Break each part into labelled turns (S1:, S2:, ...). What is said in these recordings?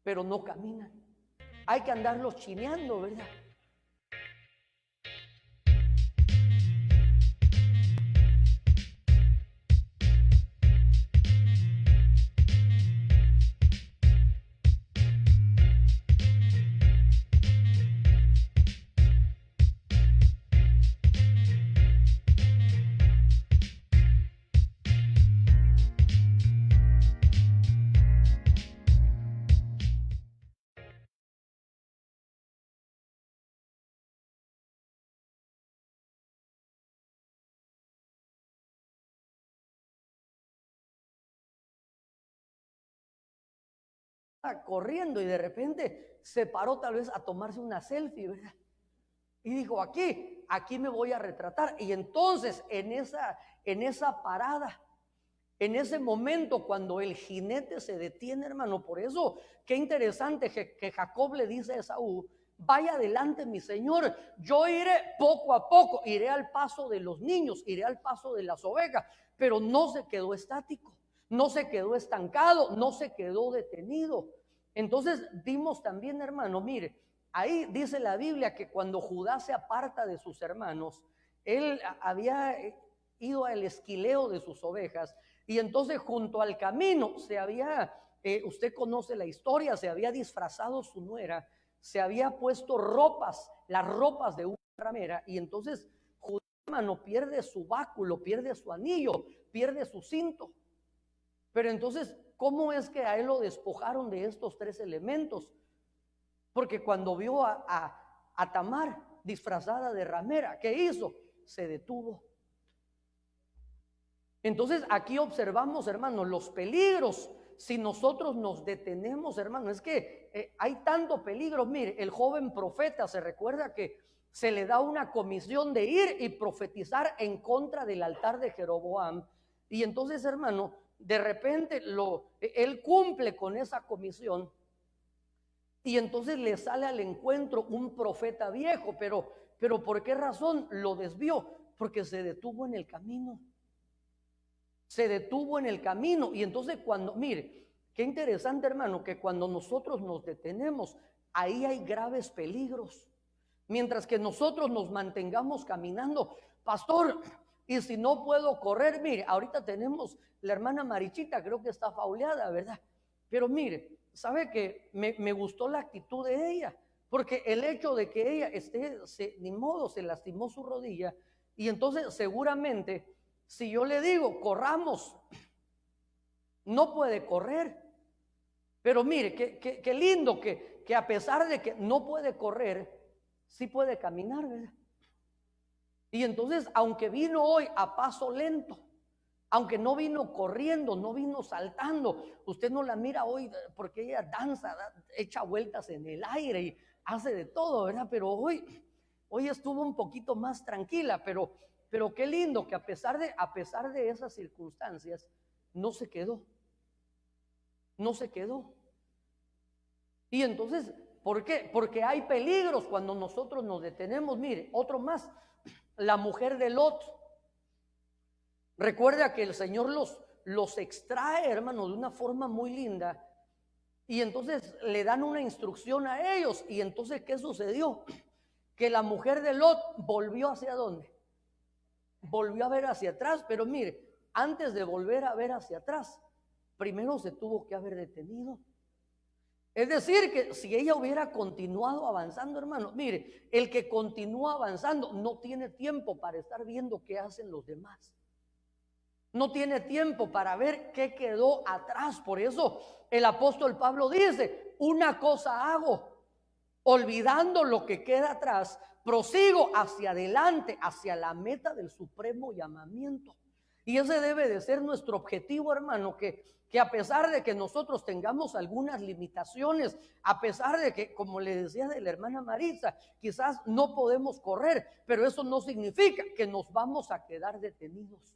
S1: pero no caminan. Hay que andarlos chineando, ¿verdad? Corriendo y de repente se paró tal vez a tomarse una selfie, ¿verdad? Y dijo, aquí me voy a retratar. Y entonces en esa parada, en ese momento cuando el jinete se detiene, hermano, por eso qué interesante que Jacob le dice a Esaú, vaya adelante mi señor, yo iré poco a poco, iré al paso de los niños, iré al paso de las ovejas, pero no se quedó estático, no se quedó estancado, no se quedó detenido. Entonces vimos también, hermano, mire, ahí dice la Biblia que cuando Judá se aparta de sus hermanos, él había ido al esquileo de sus ovejas y entonces junto al camino se había, usted conoce la historia, se había disfrazado su nuera, se había puesto ropas, las ropas de una ramera, y entonces Judá, hermano, pierde su báculo, pierde su anillo, pierde su cinto. Pero entonces, ¿cómo es que a él lo despojaron de estos tres elementos? Porque cuando vio a Tamar disfrazada de ramera, ¿qué hizo? Se detuvo. Entonces aquí observamos, hermanos, los peligros. Si nosotros nos detenemos, hermano, es que hay tanto peligro. Mire, el joven profeta se recuerda que se le da una comisión de ir y profetizar en contra del altar de Jeroboam. Y entonces, hermano, de repente él cumple con esa comisión. Y entonces le sale al encuentro un profeta viejo, pero ¿por qué razón lo desvió? Porque se detuvo en el camino. Se detuvo en el camino. Y entonces mire, qué interesante, hermano, que cuando nosotros nos detenemos, ahí hay graves peligros. Mientras que nosotros nos mantengamos caminando, pastor, y si no puedo correr, mire, ahorita tenemos la hermana Marichita, creo que está fauleada, ¿verdad? Pero mire, sabe que me gustó la actitud de ella, porque el hecho de que ella ni modo, se lastimó su rodilla, y entonces seguramente, si yo le digo, corramos, no puede correr. Pero mire, qué lindo que a pesar de que no puede correr, sí puede caminar, ¿verdad? Y entonces, aunque vino hoy a paso lento, aunque no vino corriendo, no vino saltando, usted no la mira hoy porque ella danza, echa vueltas en el aire y hace de todo, ¿verdad? Pero hoy estuvo un poquito más tranquila, pero qué lindo que a pesar de esas circunstancias, no se quedó. Y entonces, ¿por qué? Porque hay peligros cuando nosotros nos detenemos. Mire, otro más, la mujer de Lot. Recuerda que el Señor los extrae, hermano, de una forma muy linda. Y entonces le dan una instrucción a ellos. Y entonces, ¿qué sucedió? Que la mujer de Lot volvió ¿hacia dónde? Volvió a ver hacia atrás. Pero mire, antes de volver a ver hacia atrás, primero se tuvo que haber detenido. Es decir, que si ella hubiera continuado avanzando, hermano, mire, el que continúa avanzando no tiene tiempo para estar viendo qué hacen los demás. No tiene tiempo para ver qué quedó atrás. Por eso el apóstol Pablo dice, una cosa hago, olvidando lo que queda atrás, prosigo hacia adelante, hacia la meta del supremo llamamiento. Y ese debe de ser nuestro objetivo, hermano, que a pesar de que nosotros tengamos algunas limitaciones, a pesar de que, como le decía de la hermana Maritza, quizás no podemos correr, pero eso no significa que nos vamos a quedar detenidos.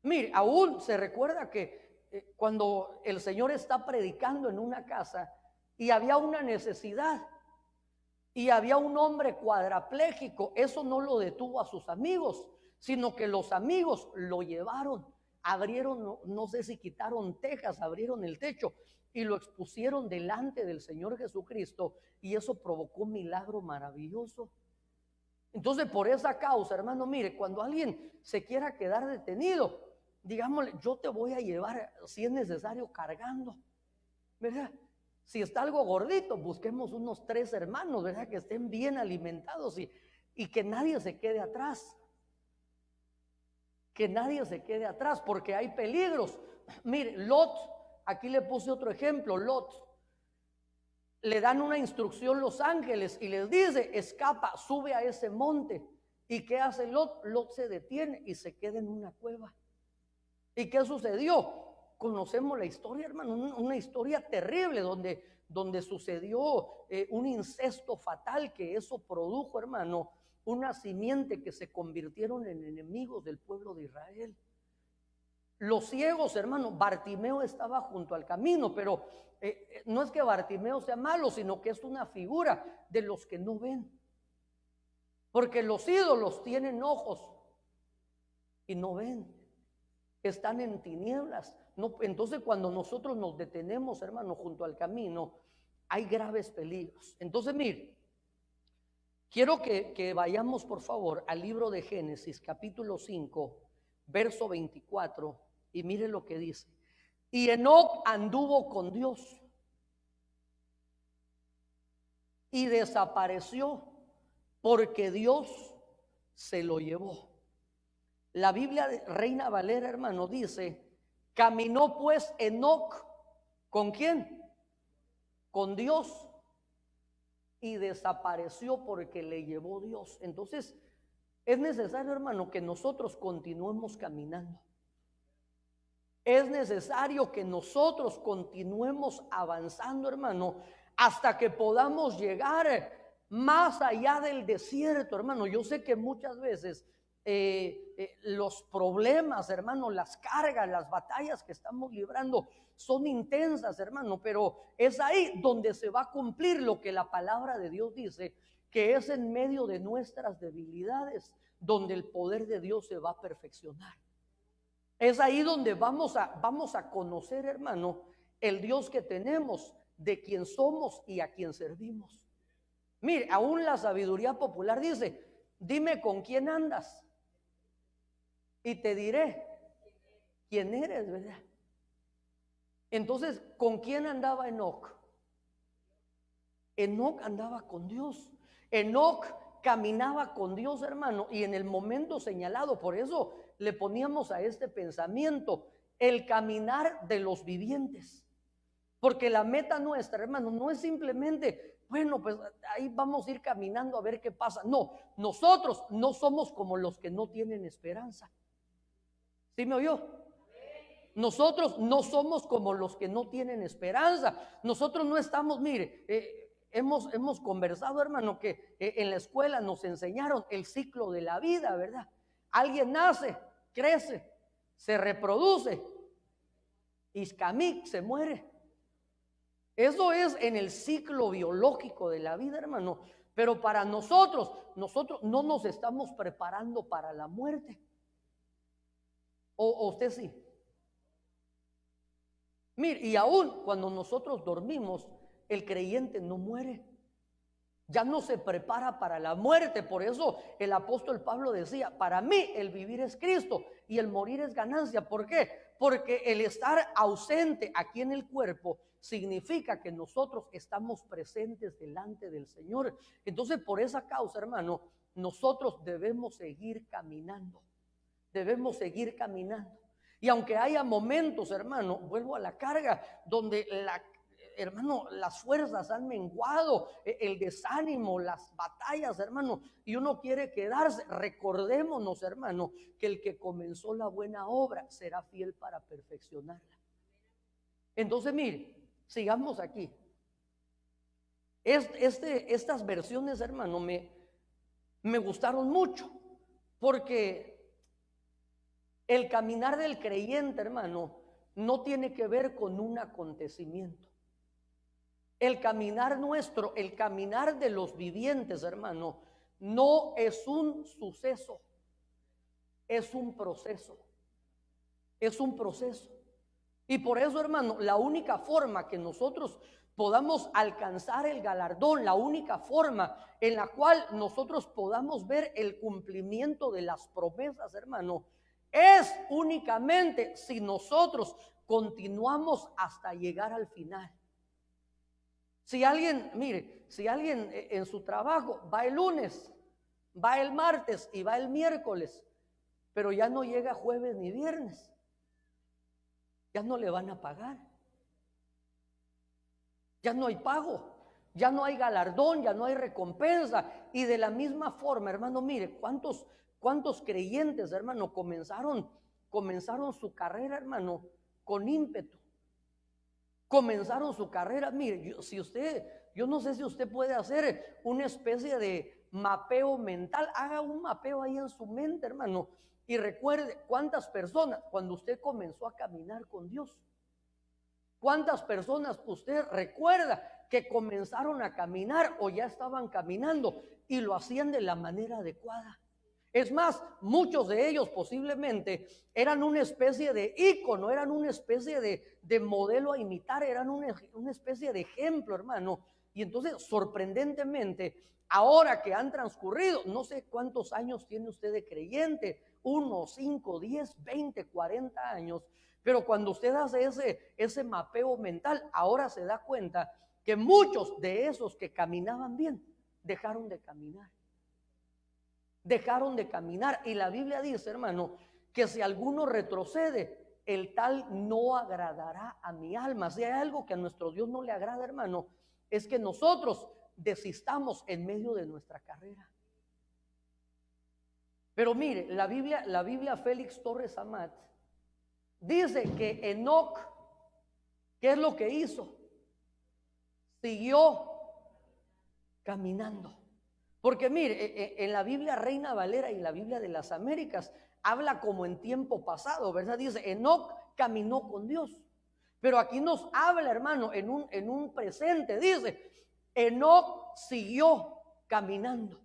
S1: Mire, aún se recuerda que cuando el Señor está predicando en una casa y había una necesidad y había un hombre cuadrapléjico, eso no lo detuvo a sus amigos, sino que los amigos lo llevaron abrieron, no sé si quitaron tejas, abrieron el techo y lo expusieron delante del Señor Jesucristo, y eso provocó un milagro maravilloso. Entonces, por esa causa, hermano, mire, cuando alguien se quiera quedar detenido, digámosle, yo te voy a llevar, si es necesario, cargando, ¿verdad? Si está algo gordito, busquemos unos 3 hermanos, ¿verdad? Que estén bien alimentados y que nadie se quede atrás. Que nadie se quede atrás, porque hay peligros. Mire, Lot, aquí le puse otro ejemplo. Lot, le dan una instrucción los ángeles y les dice, escapa, sube a ese monte. ¿Y qué hace Lot? Lot se detiene y se queda en una cueva. ¿Y qué sucedió? Conocemos la historia, hermano, una historia terrible donde sucedió un incesto fatal, que eso produjo, hermano, una simiente que se convirtieron en enemigos del pueblo de Israel. Los ciegos, hermano, Bartimeo estaba junto al camino, pero no es que Bartimeo sea malo, sino que es una figura de los que no ven. Porque los ídolos tienen ojos y no ven. Están en tinieblas. No, entonces, cuando nosotros nos detenemos, hermano, junto al camino, hay graves peligros. Entonces, mire, quiero que vayamos, por favor, al libro de Génesis, capítulo 5, verso 24, y mire lo que dice. Y Enoc anduvo con Dios y desapareció porque Dios se lo llevó. La Biblia de Reina Valera, hermano, dice, caminó pues Enoc, ¿con quién? Con Dios, y desapareció porque le llevó Dios. Entonces, es necesario, hermano, que nosotros continuemos caminando. Es necesario que nosotros continuemos avanzando, hermano, hasta que podamos llegar más allá del desierto, hermano. Yo sé que muchas veces los problemas, hermano, las cargas, las batallas que estamos librando son intensas, hermano, pero es ahí donde se va a cumplir lo que la palabra de Dios dice, que es en medio de nuestras debilidades donde el poder de Dios se va a perfeccionar. Es ahí donde vamos a conocer, hermano, el Dios que tenemos, de quien somos y a quien servimos. Mire, aún la sabiduría popular dice, dime con quién andas y te diré quién eres, ¿verdad? Entonces, ¿con quién andaba Enoc? Enoc andaba con Dios. Enoc caminaba con Dios, hermano, y en el momento señalado. Por eso le poníamos a este pensamiento el caminar de los vivientes, porque la meta nuestra, hermano, no es simplemente, bueno, pues ahí vamos a ir caminando a ver qué pasa. No, nosotros no somos como los que no tienen esperanza. ¿Sí me oyó? Nosotros no somos como los que no tienen esperanza. Nosotros no estamos, mire, hemos conversado, hermano, que en la escuela nos enseñaron el ciclo de la vida, ¿verdad? Alguien nace, crece, se reproduce y se muere. Eso es en el ciclo biológico de la vida, hermano. Pero para nosotros no nos estamos preparando para la muerte. ¿O usted sí? Mire, y aún cuando nosotros dormimos, el creyente no muere. Ya no se prepara para la muerte. Por eso el apóstol Pablo decía, para mí el vivir es Cristo y el morir es ganancia. ¿Por qué? Porque el estar ausente aquí en el cuerpo significa que nosotros estamos presentes delante del Señor. Entonces, por esa causa, hermano, nosotros debemos seguir caminando. Debemos seguir caminando. Y aunque haya momentos, hermano, vuelvo a la carga, donde hermano, las fuerzas han menguado, el desánimo, las batallas, hermano, y uno quiere quedarse. Recordémonos, hermano, que el que comenzó la buena obra será fiel para perfeccionarla. Entonces, mire, sigamos aquí. Estas versiones, hermano, me gustaron mucho, porque el caminar del creyente, hermano, no tiene que ver con un acontecimiento. El caminar nuestro, el caminar de los vivientes, hermano, no es un suceso, es un proceso. es un proceso. Y por eso, hermano, la única forma que nosotros podamos alcanzar el galardón, la única forma en la cual nosotros podamos ver el cumplimiento de las promesas, hermano, es únicamente si nosotros continuamos hasta llegar al final. Si alguien, mire, si alguien en su trabajo va el lunes, va el martes y va el miércoles, pero ya no llega jueves ni viernes, ya no le van a pagar. Ya no hay pago, ya no hay galardón, ya no hay recompensa. Y de la misma forma, hermano, mire, ¿cuántos creyentes, hermano, comenzaron su carrera, hermano, con ímpetu? Comenzaron su carrera, mire, yo no sé si usted puede hacer una especie de mapeo mental. Haga un mapeo ahí en su mente, hermano, y recuerde cuántas personas, cuando usted comenzó a caminar con Dios, ¿cuántas personas usted recuerda que comenzaron a caminar o ya estaban caminando y lo hacían de la manera adecuada? Es más, muchos de ellos posiblemente eran una especie de ícono, eran una especie de modelo a imitar, eran una especie de ejemplo, hermano. Y entonces, sorprendentemente, ahora que han transcurrido, no sé cuántos años tiene usted de creyente, 1, 5, 10, 20, 40 años. Pero cuando usted hace ese mapeo mental, ahora se da cuenta que muchos de esos que caminaban bien dejaron de caminar. Dejaron de caminar. Y la Biblia dice, hermano, que si alguno retrocede, el tal no agradará a mi alma. Si hay algo que a nuestro Dios no le agrada, hermano, es que nosotros desistamos en medio de nuestra carrera. Pero mire, la Biblia Félix Torres Amat dice que Enoc, ¿qué es lo que hizo? Siguió caminando. Porque mire, en la Biblia Reina Valera y la Biblia de las Américas habla como en tiempo pasado, ¿verdad? Dice, Enoc caminó con Dios. Pero aquí nos habla, hermano, en un presente. Dice, Enoc siguió caminando.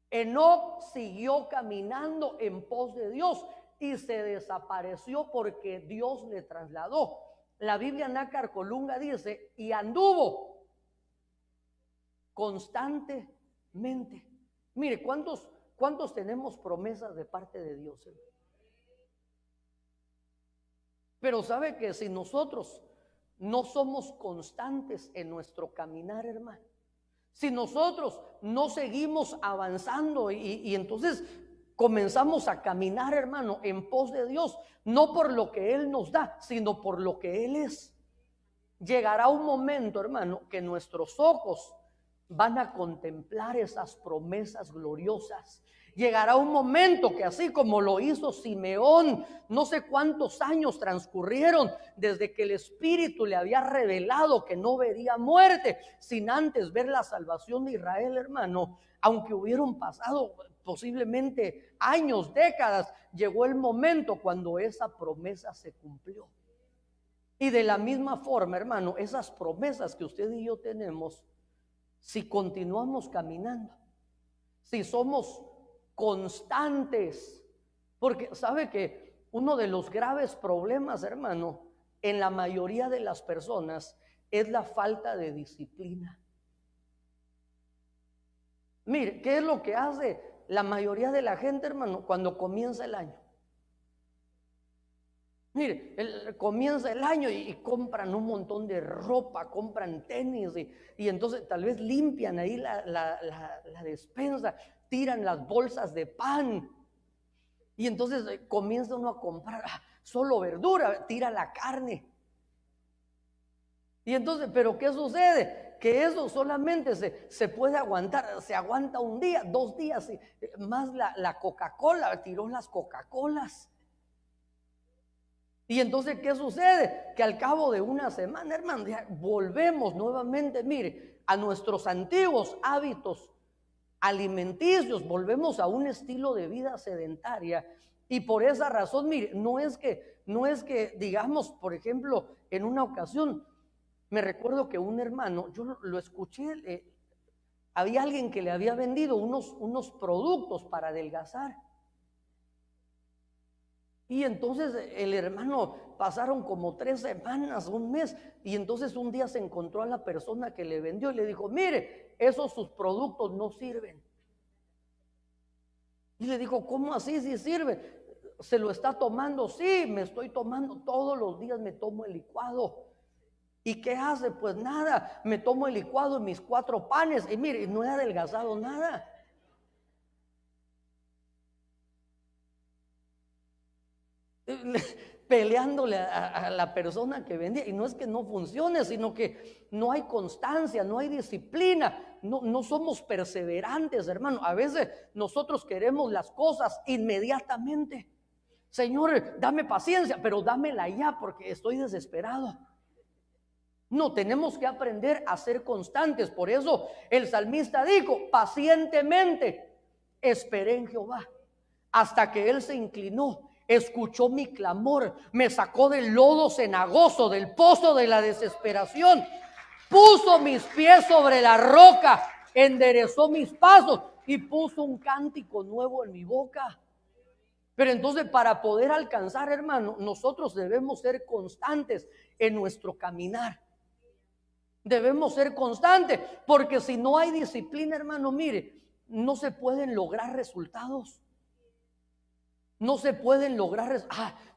S1: Enoc siguió caminando en pos de Dios y se desapareció porque Dios le trasladó. La Biblia Nácar Colunga dice, y anduvo constantemente. Mire, ¿cuántos tenemos promesas de parte de Dios, hermano? Pero sabe que si nosotros no somos constantes en nuestro caminar, hermano, si nosotros no seguimos avanzando y entonces comenzamos a caminar, hermano, en pos de Dios, no por lo que Él nos da, sino por lo que Él es, llegará un momento, hermano, que nuestros ojos van a contemplar esas promesas gloriosas. Llegará un momento que así como lo hizo Simeón, no sé cuántos años transcurrieron desde que el Espíritu le había revelado que no vería muerte sin antes ver la salvación de Israel, hermano. Aunque hubieron pasado posiblemente años, décadas, llegó el momento cuando esa promesa se cumplió. Y de la misma forma, hermano, esas promesas que usted y yo tenemos, si continuamos caminando, si somos constantes, porque sabe que uno de los graves problemas, hermano, en la mayoría de las personas es la falta de disciplina. Mire, ¿qué es lo que hace la mayoría de la gente, hermano, cuando comienza el año? Mire, comienza el año y compran un montón de ropa, compran tenis y entonces tal vez limpian ahí la despensa, tiran las bolsas de pan y entonces comienza uno a comprar solo verdura, tira la carne. Y entonces, ¿pero qué sucede? Que eso solamente se puede aguantar, se aguanta un día, 2 días, más la Coca-Cola, tiró las Coca-Colas. Y entonces, ¿qué sucede? Que al cabo de una semana, hermano, ya volvemos nuevamente, mire, a nuestros antiguos hábitos alimenticios, volvemos a un estilo de vida sedentaria. Y por esa razón, mire, no es que digamos, por ejemplo, en una ocasión, me recuerdo que un hermano, yo lo escuché, había alguien que le había vendido unos productos para adelgazar. Y entonces el hermano, pasaron como 3 semanas, un mes, y entonces un día se encontró a la persona que le vendió y le dijo: mire, esos sus productos no sirven. Y le dijo: ¿cómo así? ¿Sí sirven? ¿Se lo está tomando? Sí, me estoy tomando todos los días, me tomo el licuado. ¿Y qué hace? Pues nada, me tomo el licuado y mis 4 panes, y mire, no he adelgazado nada. Peleándole a la persona que vendía. Y no es que no funcione, sino que no hay constancia, no hay disciplina, no somos perseverantes, hermano. A veces nosotros queremos las cosas inmediatamente. Señor, dame paciencia, pero dámela ya porque estoy desesperado. No, tenemos que aprender a ser constantes. Por eso el salmista dijo: pacientemente esperé en Jehová, hasta que él se inclinó, escuchó mi clamor, me sacó del lodo cenagoso, del pozo de la desesperación, puso mis pies sobre la roca, enderezó mis pasos y puso un cántico nuevo en mi boca. Pero entonces, para poder alcanzar, hermano, nosotros debemos ser constantes en nuestro caminar. Debemos ser constantes, porque si no hay disciplina, hermano, mire, no se pueden lograr resultados. No se pueden lograr.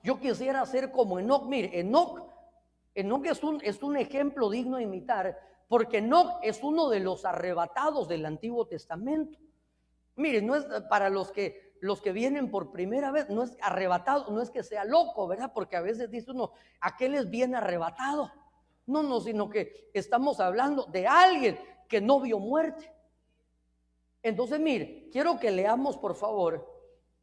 S1: Yo quisiera ser como Enoc. Mire, Enoc es un ejemplo digno de imitar, porque Enoc es uno de los arrebatados del Antiguo Testamento. Mire, no es para los que vienen por primera vez, no es arrebatado, no es que sea loco, ¿verdad? Porque a veces dice uno: aquel es bien arrebatado. No, sino que estamos hablando de alguien que no vio muerte. Entonces, mire, quiero que leamos, por favor,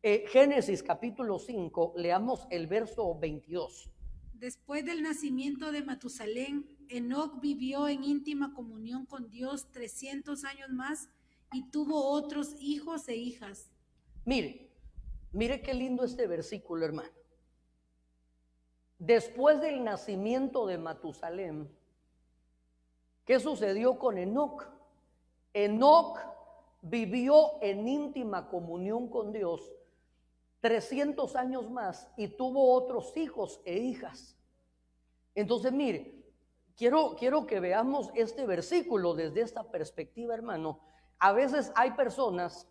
S1: Génesis capítulo 5, leamos el verso 22.
S2: Después del nacimiento de Matusalén, Enoc vivió en íntima comunión con Dios 300 años más y tuvo otros hijos e hijas.
S1: Mire qué lindo este versículo, hermano. Después del nacimiento de Matusalén, ¿qué sucedió con Enoc? Enoc vivió en íntima comunión con Dios 300 años más y tuvo otros hijos e hijas. Entonces, mire, quiero que veamos este versículo desde esta perspectiva, hermano. A veces hay personas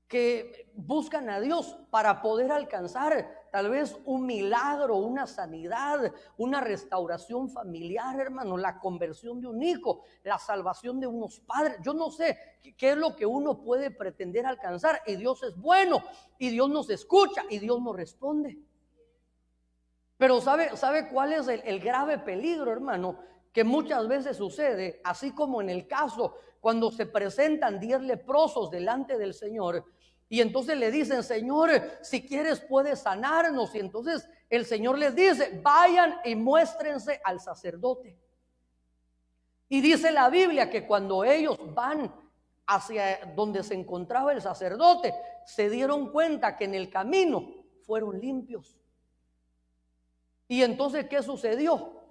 S1: que buscan a Dios para poder alcanzar tal vez un milagro, una sanidad, una restauración familiar, hermano, la conversión de un hijo, la salvación de unos padres. Yo no sé qué es lo que uno puede pretender alcanzar, y Dios es bueno, y Dios nos escucha, y Dios nos responde. Pero ¿sabe cuál es el grave peligro, hermano? Que muchas veces sucede, así como en el caso cuando se presentan 10 leprosos delante del Señor, y entonces le dicen: Señor, si quieres puedes sanarnos. Y entonces el Señor les dice: vayan y muéstrense al sacerdote. Y dice la Biblia que cuando ellos van hacia donde se encontraba el sacerdote, se dieron cuenta que en el camino fueron limpios. Y entonces, ¿qué sucedió?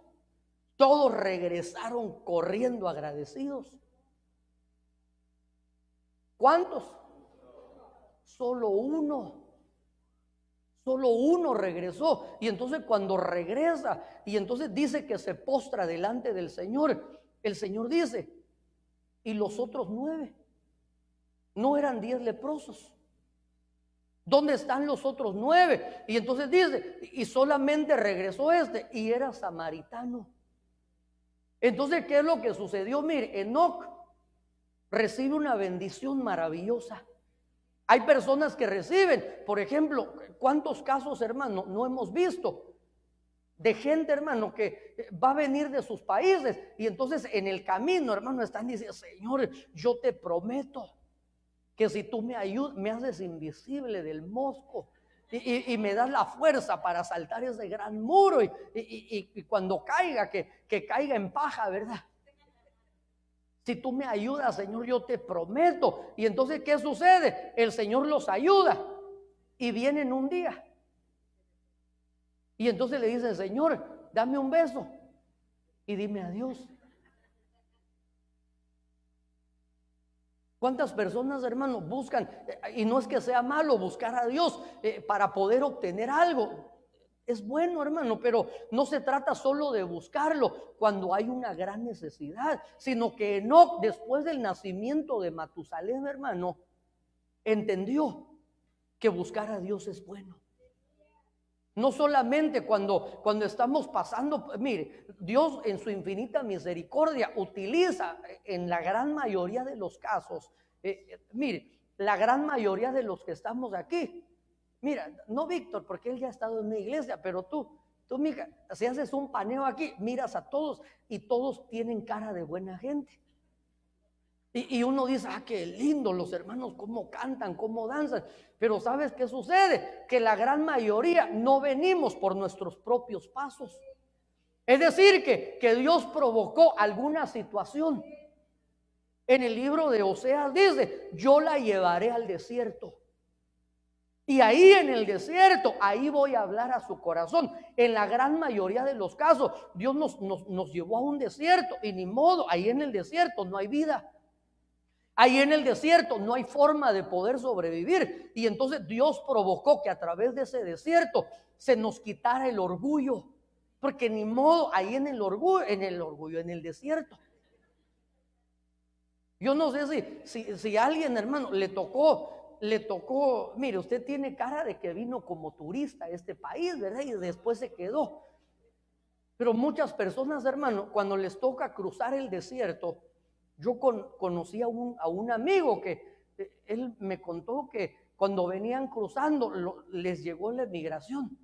S1: Todos regresaron corriendo agradecidos. ¿Cuántos? Solo uno regresó. Y entonces cuando regresa, y entonces dice que se postra delante del Señor, el Señor dice: ¿y los otros 9? ¿No eran 10 leprosos? ¿Dónde están los otros 9? Y entonces dice: y solamente regresó este, y era samaritano. Entonces, ¿qué es lo que sucedió? Mire, Enoc recibe una bendición maravillosa. Hay personas que reciben, por ejemplo, ¿cuántos casos, hermano, no hemos visto de gente, hermano, que va a venir de sus países, y entonces en el camino, hermano, están diciendo: Señor, yo te prometo que si tú me ayudas, me haces invisible del mosco y me das la fuerza para saltar ese gran muro, y cuando caiga, que caiga en paja, ¿verdad? Si tú me ayudas, Señor, yo te prometo. Y entonces, ¿qué sucede? El Señor los ayuda y vienen un día. Y entonces le dicen: Señor, dame un beso y dime adiós. ¿Cuántas personas, hermano, buscan, y no es que sea malo buscar a Dios para poder obtener algo? Es bueno, hermano, pero no se trata solo de buscarlo cuando hay una gran necesidad, sino que Enoc, después del nacimiento de Matusalén, hermano, entendió que buscar a Dios es bueno. No solamente cuando estamos pasando, mire, Dios en su infinita misericordia utiliza en la gran mayoría de los casos, mire, la gran mayoría de los que estamos aquí, mira, no Víctor, porque él ya ha estado en una iglesia, pero tú, mija, si haces un paneo aquí, miras a todos y todos tienen cara de buena gente. Y uno dice, qué lindo los hermanos, cómo cantan, cómo danzan. Pero ¿sabes qué sucede? Que la gran mayoría no venimos por nuestros propios pasos. Es decir, que Dios provocó alguna situación. En el libro de Oseas dice, yo la llevaré al desierto. Y ahí en el desierto, ahí voy a hablar a su corazón. En la gran mayoría de los casos, Dios nos llevó a un desierto y ni modo, ahí en el desierto no hay vida. Ahí en el desierto no hay forma de poder sobrevivir. Y entonces Dios provocó que a través de ese desierto se nos quitara el orgullo. Porque ni modo, ahí en el desierto. Yo no sé si a alguien, hermano, le tocó, mire, usted tiene cara de que vino como turista a este país, ¿verdad? Y después se quedó. Pero muchas personas, hermano, cuando les toca cruzar el desierto, yo conocí a un amigo que él me contó que cuando venían cruzando les llegó la migración.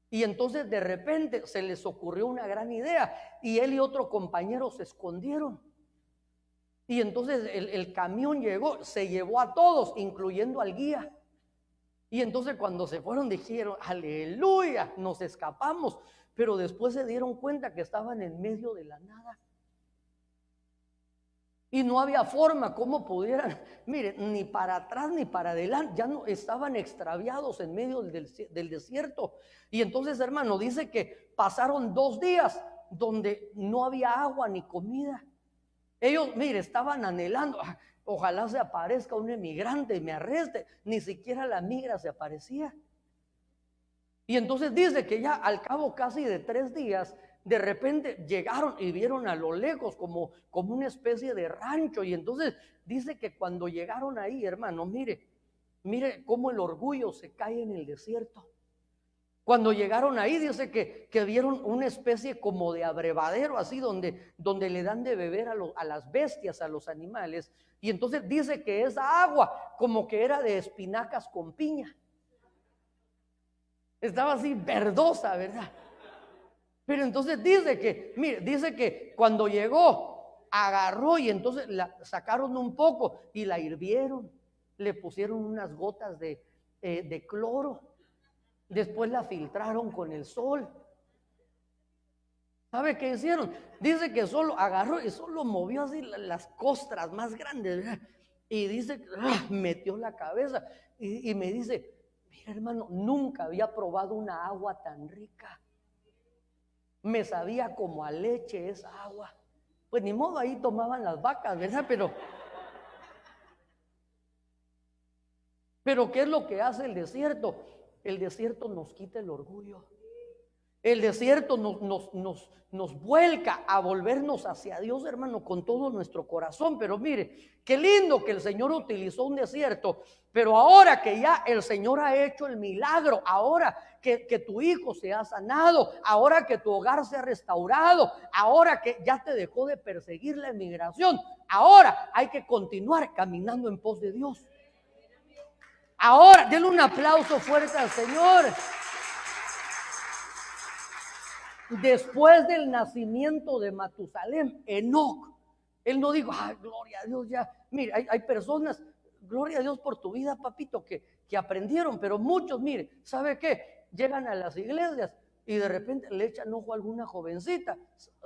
S1: Y entonces de repente se les ocurrió una gran idea y él y otro compañero se escondieron. Y entonces el camión llegó, se llevó a todos, incluyendo al guía. Y entonces cuando se fueron dijeron, aleluya, nos escapamos. Pero después se dieron cuenta que estaban en medio de la nada. Y no había forma como pudieran, miren, ni para atrás ni para adelante, ya no estaban extraviados en medio del desierto. Y entonces, hermano, dice que pasaron 2 días donde no había agua ni comida. Ellos, mire, estaban anhelando, ojalá se aparezca un emigrante y me arreste. Ni siquiera la migra se aparecía. Y entonces dice que ya al cabo casi de 3 días, de repente llegaron y vieron a lo lejos como una especie de rancho. Y entonces dice que cuando llegaron ahí, hermano, mire cómo el orgullo se cae en el desierto. Cuando llegaron ahí dice que vieron una especie como de abrevadero así donde le dan de beber a las bestias, a los animales. Y entonces dice que esa agua como que era de espinacas con piña. Estaba así verdosa, ¿verdad? Pero entonces dice que cuando llegó, agarró y entonces la sacaron un poco y la hirvieron. Le pusieron unas gotas de cloro. Después la filtraron con el sol. ¿Sabe qué hicieron? Dice que solo agarró y solo movió así las costras más grandes, ¿verdad? Y dice, metió la cabeza y me dice, mira hermano, nunca había probado una agua tan rica. Me sabía como a leche esa agua. Pues ni modo, ahí tomaban las vacas, ¿verdad? Pero ¿qué es lo que hace el desierto? El desierto nos quita el orgullo. El desierto nos vuelca a volvernos hacia Dios, hermano, con todo nuestro corazón. Pero mire, qué lindo que el Señor utilizó un desierto. Pero ahora que ya el Señor ha hecho el milagro, ahora que tu hijo se ha sanado, ahora que tu hogar se ha restaurado, ahora que ya te dejó de perseguir la emigración, ahora hay que continuar caminando en pos de Dios. Ahora, denle un aplauso fuerte al Señor. Después del nacimiento de Matusalén, Enoc, él no dijo, gloria a Dios ya. Mire, hay personas, gloria a Dios por tu vida, papito, que aprendieron, pero muchos, mire, ¿sabe qué? Llegan a las iglesias y de repente le echan ojo a alguna jovencita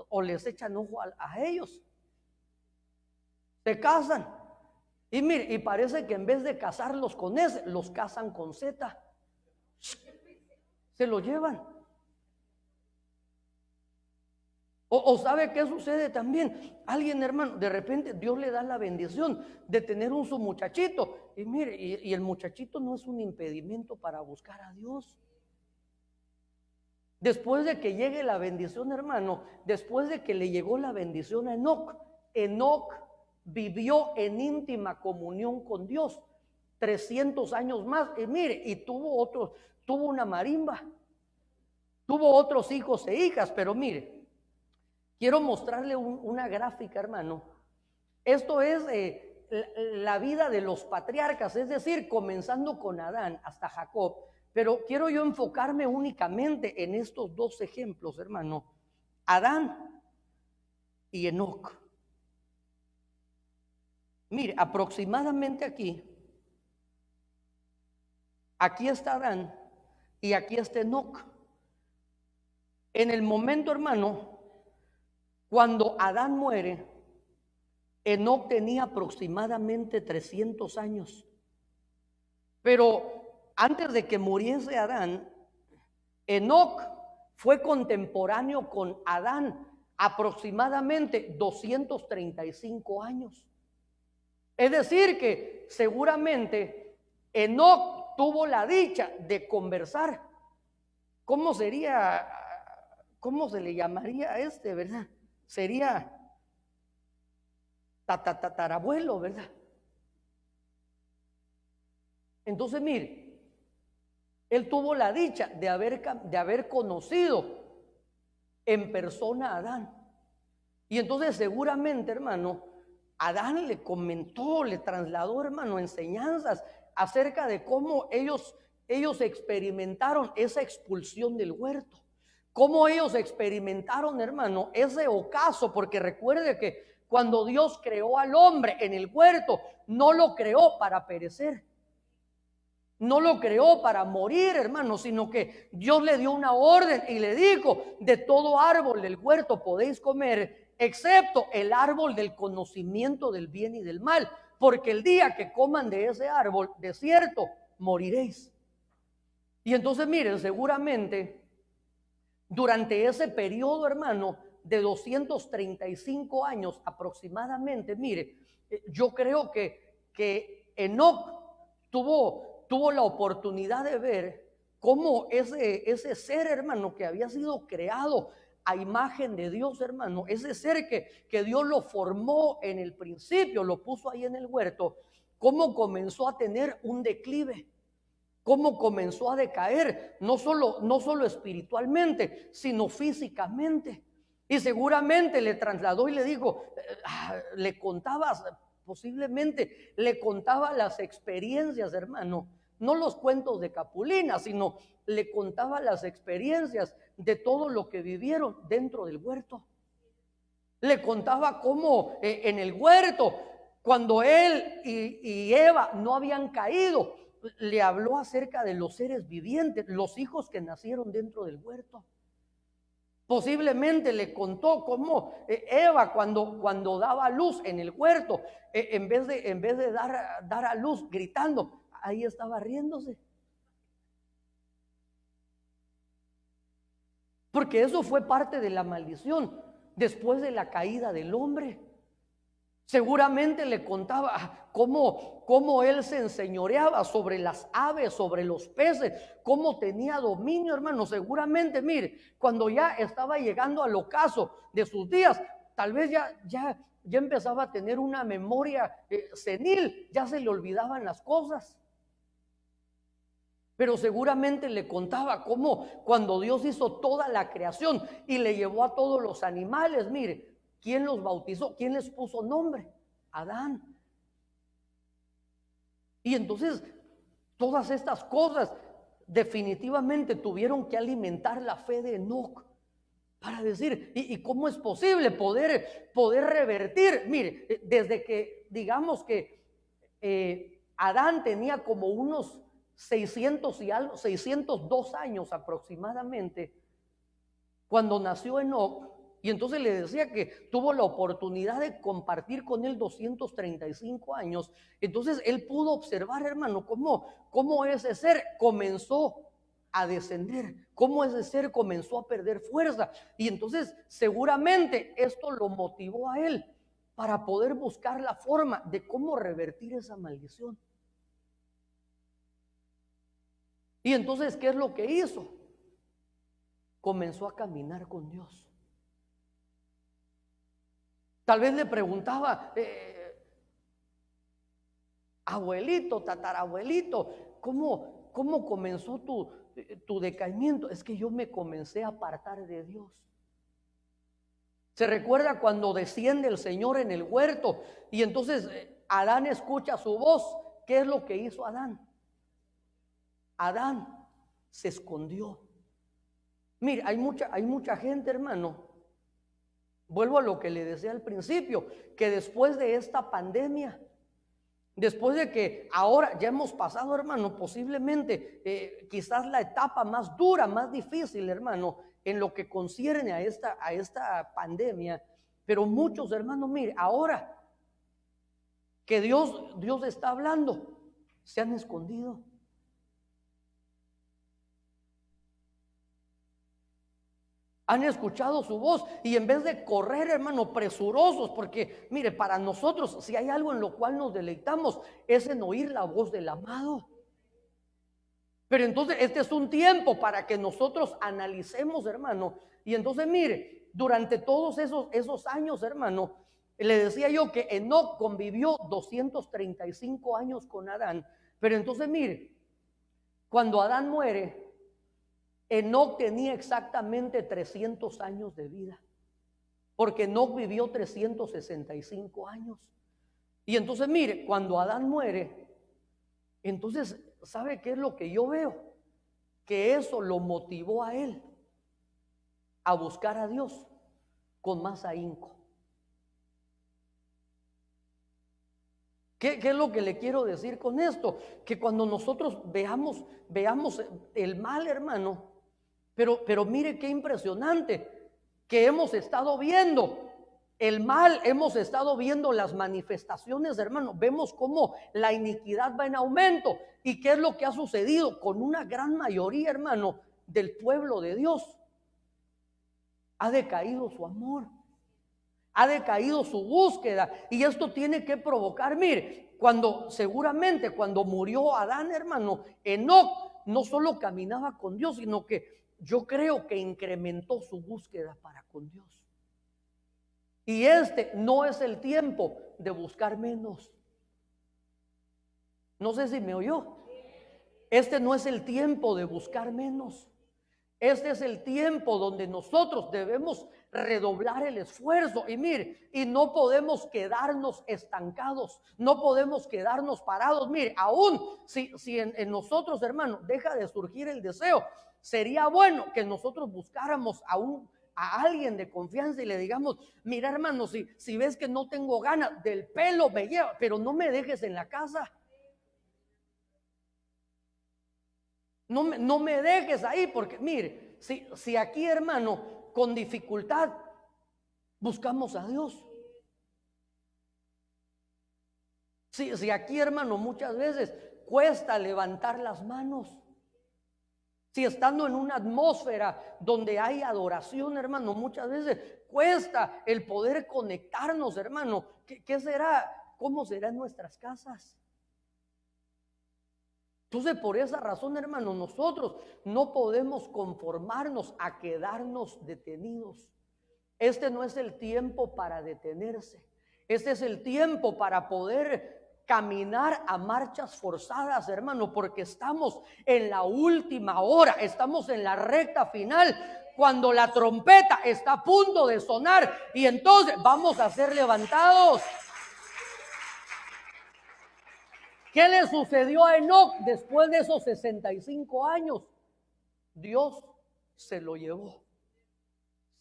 S1: o les echan ojo a ellos. Se casan y mire, y parece que en vez de casarlos con S, los casan con Z. Se lo llevan. O sabe qué sucede también. Alguien, hermano, de repente Dios le da la bendición de tener un su muchachito. Y mire, y el muchachito no es un impedimento para buscar a Dios. Después de que llegue la bendición, hermano, después de que le llegó la bendición a Enoc, Enoc vivió en íntima comunión con Dios 300 años más. Y mire, y tuvo una marimba, tuvo otros hijos e hijas, pero mire. Quiero mostrarle una gráfica, hermano. Esto es la vida de los patriarcas, es decir, comenzando con Adán hasta Jacob. Pero quiero yo enfocarme únicamente en estos dos ejemplos, hermano. Adán y Enoc. Mire, aproximadamente aquí está Adán y aquí está Enoc. En el momento, hermano, cuando Adán muere, Enoc tenía aproximadamente 300 años. Pero antes de que muriese Adán, Enoc fue contemporáneo con Adán aproximadamente 235 años. Es decir que seguramente Enoc tuvo la dicha de conversar. ¿Cómo se le llamaría a verdad? Sería tatarabuelo, ¿verdad? Entonces, mire, él tuvo la dicha de haber conocido en persona a Adán. Y entonces seguramente, hermano, Adán le comentó, le trasladó, hermano, enseñanzas acerca de cómo ellos experimentaron esa expulsión del huerto. Cómo ellos experimentaron, hermano, ese ocaso, porque recuerde que cuando Dios creó al hombre en el huerto, no lo creó para perecer, no lo creó para morir, hermano, sino que Dios le dio una orden y le dijo: de todo árbol del huerto podéis comer, excepto el árbol del conocimiento del bien y del mal, porque el día que coman de ese árbol, de cierto, moriréis. Y entonces, miren, seguramente durante ese periodo, hermano, de 235 años aproximadamente, mire, yo creo que Enoc tuvo la oportunidad de ver cómo ese ser, hermano, que había sido creado a imagen de Dios, hermano, ese ser que Dios lo formó en el principio, lo puso ahí en el huerto, cómo comenzó a tener un declive. Cómo comenzó a decaer, no solo espiritualmente, sino físicamente. Y seguramente le trasladó y le dijo, posiblemente le contaba las experiencias, hermano, no los cuentos de Capulina, sino le contaba las experiencias de todo lo que vivieron dentro del huerto. Le contaba cómo en el huerto, cuando él y Eva no habían caído, le habló acerca de los seres vivientes, los hijos que nacieron dentro del huerto. Posiblemente le contó cómo Eva cuando daba luz en el huerto, en vez de dar a luz gritando, ahí estaba riéndose. Porque eso fue parte de la maldición después de la caída del hombre. Seguramente le contaba cómo él se enseñoreaba sobre las aves, sobre los peces, cómo tenía dominio, hermano. Seguramente, mire, cuando ya estaba llegando al ocaso de sus días, tal vez ya empezaba a tener una memoria senil, ya se le olvidaban las cosas. Pero seguramente le contaba cómo cuando Dios hizo toda la creación y le llevó a todos los animales, mire, ¿quién los bautizó? ¿Quién les puso nombre? Adán. Y entonces todas estas cosas definitivamente tuvieron que alimentar la fe de Enoc para decir, ¿y cómo es posible poder revertir? Mire, desde que digamos que Adán tenía como unos 602 años aproximadamente cuando nació Enoc. Y entonces le decía que tuvo la oportunidad de compartir con él 235 años. Entonces él pudo observar, hermano, cómo ese ser comenzó a descender, cómo ese ser comenzó a perder fuerza. Y entonces seguramente esto lo motivó a él para poder buscar la forma de cómo revertir esa maldición. Y entonces, ¿qué es lo que hizo? Comenzó a caminar con Dios. Tal vez le preguntaba, abuelito, tatarabuelito, ¿cómo comenzó tu decaimiento? Es que yo me comencé a apartar de Dios. Se recuerda cuando desciende el Señor en el huerto y entonces Adán escucha su voz. ¿Qué es lo que hizo Adán? Adán se escondió. Mire, hay mucha gente, hermano. Vuelvo a lo que le decía al principio, que después de esta pandemia, después de que ahora ya hemos pasado, hermano, posiblemente quizás la etapa más dura, más difícil, hermano, en lo que concierne a esta pandemia, pero muchos, hermanos, mire, ahora que Dios está hablando, se han escondido. Han escuchado su voz y en vez de correr, hermano, presurosos, porque mire, para nosotros si hay algo en lo cual nos deleitamos es en oír la voz del amado. Pero entonces este es un tiempo para que nosotros analicemos, hermano. Y entonces mire, durante todos esos años, hermano, le decía yo que Enoc convivió 235 años con Adán. Pero entonces mire, cuando Adán muere, Enoc tenía exactamente 300 años de vida, porque Enoc vivió 365 años. Y entonces mire, cuando Adán muere, entonces, ¿sabe qué es lo que yo veo? Que eso lo motivó a él a buscar a Dios con más ahínco. ¿Qué es lo que le quiero decir con esto? Que cuando nosotros veamos el mal, hermano, pero mire qué impresionante que hemos estado viendo el mal, hemos estado viendo las manifestaciones, hermano. Vemos cómo la iniquidad va en aumento. ¿Y qué es lo que ha sucedido con una gran mayoría, hermano, del pueblo de Dios? Ha decaído su amor, ha decaído su búsqueda, y esto tiene que provocar, mire, seguramente cuando murió Adán, hermano, Enoc no solo caminaba con Dios, sino que yo creo que incrementó su búsqueda para con Dios. Y este no es el tiempo de buscar menos. No sé si me oyó. Este no es el tiempo de buscar menos. Este es el tiempo donde nosotros debemos redoblar el esfuerzo. Y mire, y no podemos quedarnos estancados, no podemos quedarnos parados. Mire, aún si en nosotros, hermano, deja de surgir el deseo, sería bueno que nosotros buscáramos a alguien de confianza y le digamos: mira, hermano, si ves que no tengo ganas, del pelo me lleva, pero no me dejes en la casa. No me dejes ahí, porque mire, si aquí, hermano, con dificultad buscamos a Dios. Si aquí, hermano, muchas veces cuesta levantar las manos. Si estando en una atmósfera donde hay adoración, hermano, muchas veces cuesta el poder conectarnos, hermano. ¿Qué será? ¿Cómo será en nuestras casas? Entonces, por esa razón, hermano, nosotros no podemos conformarnos a quedarnos detenidos. Este no es el tiempo para detenerse. Este es el tiempo para poder caminar a marchas forzadas, hermano, porque estamos en la última hora, estamos en la recta final, cuando la trompeta está a punto de sonar, y entonces vamos a ser levantados. ¿Qué le sucedió a Enoc después de esos 65 años? Dios se lo llevó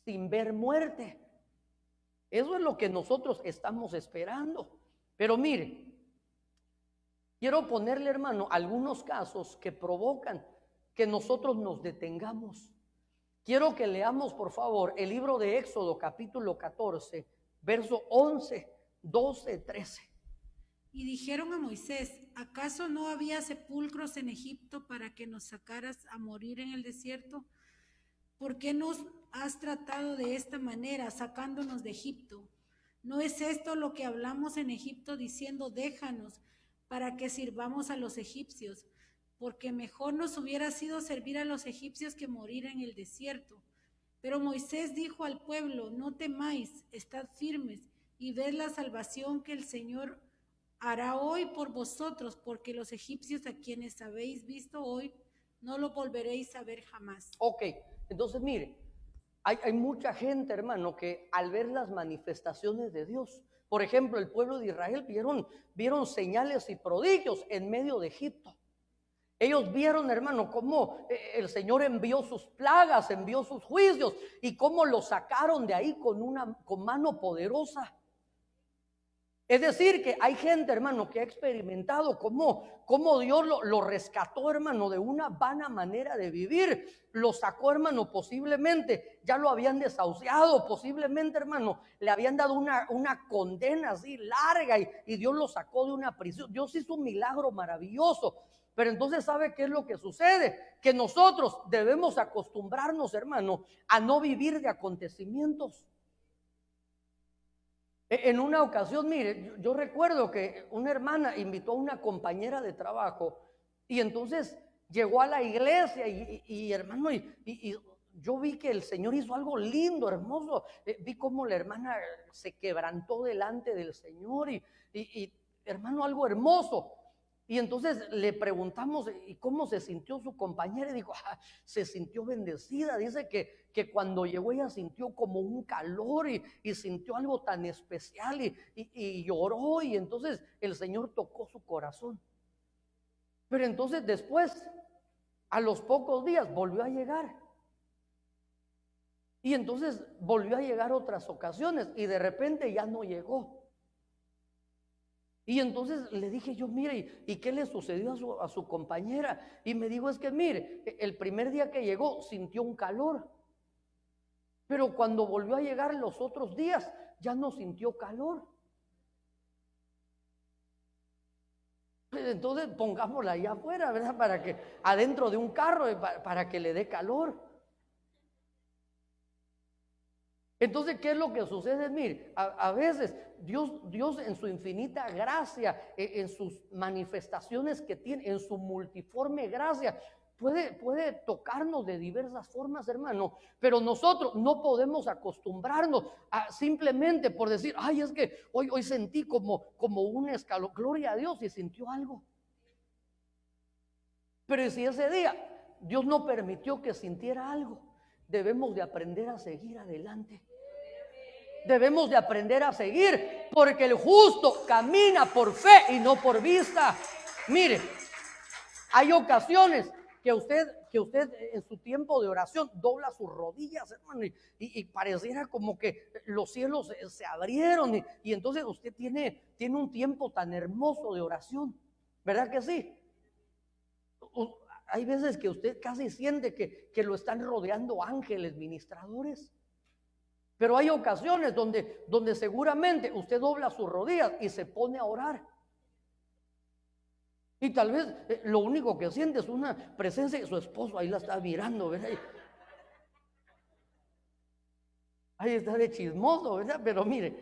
S1: sin ver muerte. Eso es lo que nosotros estamos esperando. Pero mire, quiero ponerle, hermano, algunos casos que provocan que nosotros nos detengamos. Quiero que leamos, por favor, el libro de Éxodo, capítulo 14, verso 11, 12, 13.
S2: Y dijeron a Moisés, ¿acaso no había sepulcros en Egipto para que nos sacaras a morir en el desierto? ¿Por qué nos has tratado de esta manera, sacándonos de Egipto? ¿No es esto lo que hablamos en Egipto diciendo, déjanos para que sirvamos a los egipcios? Porque mejor nos hubiera sido servir a los egipcios que morir en el desierto. Pero Moisés dijo al pueblo, no temáis, estad firmes y ved la salvación que el Señor hará hoy por vosotros, porque los egipcios a quienes habéis visto hoy, no lo volveréis a ver jamás.
S1: Ok, entonces mire, hay mucha gente, hermano, que al ver las manifestaciones de Dios, por ejemplo, el pueblo de Israel vieron señales y prodigios en medio de Egipto. Ellos vieron, hermano, cómo el Señor envió sus plagas, envió sus juicios y cómo lo sacaron de ahí con mano poderosa. Es decir, que hay gente, hermano, que ha experimentado cómo Dios lo rescató, hermano, de una vana manera de vivir. Lo sacó, hermano, posiblemente ya lo habían desahuciado, posiblemente, hermano, le habían dado una condena así larga y Dios lo sacó de una prisión. Dios hizo un milagro maravilloso. Pero entonces, ¿sabe qué es lo que sucede? Que nosotros debemos acostumbrarnos, hermano, a no vivir de acontecimientos. En una ocasión, mire, yo recuerdo que una hermana invitó a una compañera de trabajo y entonces llegó a la iglesia y hermano, y yo vi que el Señor hizo algo lindo, hermoso. Vi cómo la hermana se quebrantó delante del Señor y hermano, algo hermoso. Y entonces le preguntamos, ¿y cómo se sintió su compañera? Y dijo, se sintió bendecida. Dice que cuando llegó ella sintió como un calor y sintió algo tan especial y lloró. Y entonces el Señor tocó su corazón. Pero entonces después, a los pocos días, volvió a llegar. Y entonces volvió a llegar otras ocasiones y de repente ya no llegó. Y entonces le dije yo, mire, ¿y qué le sucedió a su compañera? Y me dijo, es que mire, el primer día que llegó sintió un calor, pero cuando volvió a llegar los otros días ya no sintió calor. Entonces pongámosla allá afuera, ¿verdad? Para que adentro de un carro, para que le dé calor. Entonces, ¿qué es lo que sucede? Mire, a veces Dios en su infinita gracia, en sus manifestaciones que tiene, en su multiforme gracia, puede tocarnos de diversas formas, hermano. Pero nosotros no podemos acostumbrarnos a simplemente por decir, ay, es que hoy sentí como un escalón, gloria a Dios, y sintió algo. Pero si ese día Dios no permitió que sintiera algo, debemos de aprender a seguir adelante. Debemos de aprender a seguir, porque el justo camina por fe y no por vista. Mire, hay ocasiones que usted en su tiempo de oración dobla sus rodillas, hermano, y pareciera como que los cielos se abrieron y entonces usted tiene un tiempo tan hermoso de oración, ¿verdad que sí? Hay veces que usted casi siente que lo están rodeando ángeles ministradores. Pero hay ocasiones donde seguramente usted dobla sus rodillas y se pone a orar. Y tal vez lo único que siente es una presencia de su esposo, ahí la está mirando, ¿verdad? Ahí está de chismoso, ¿verdad? Pero mire,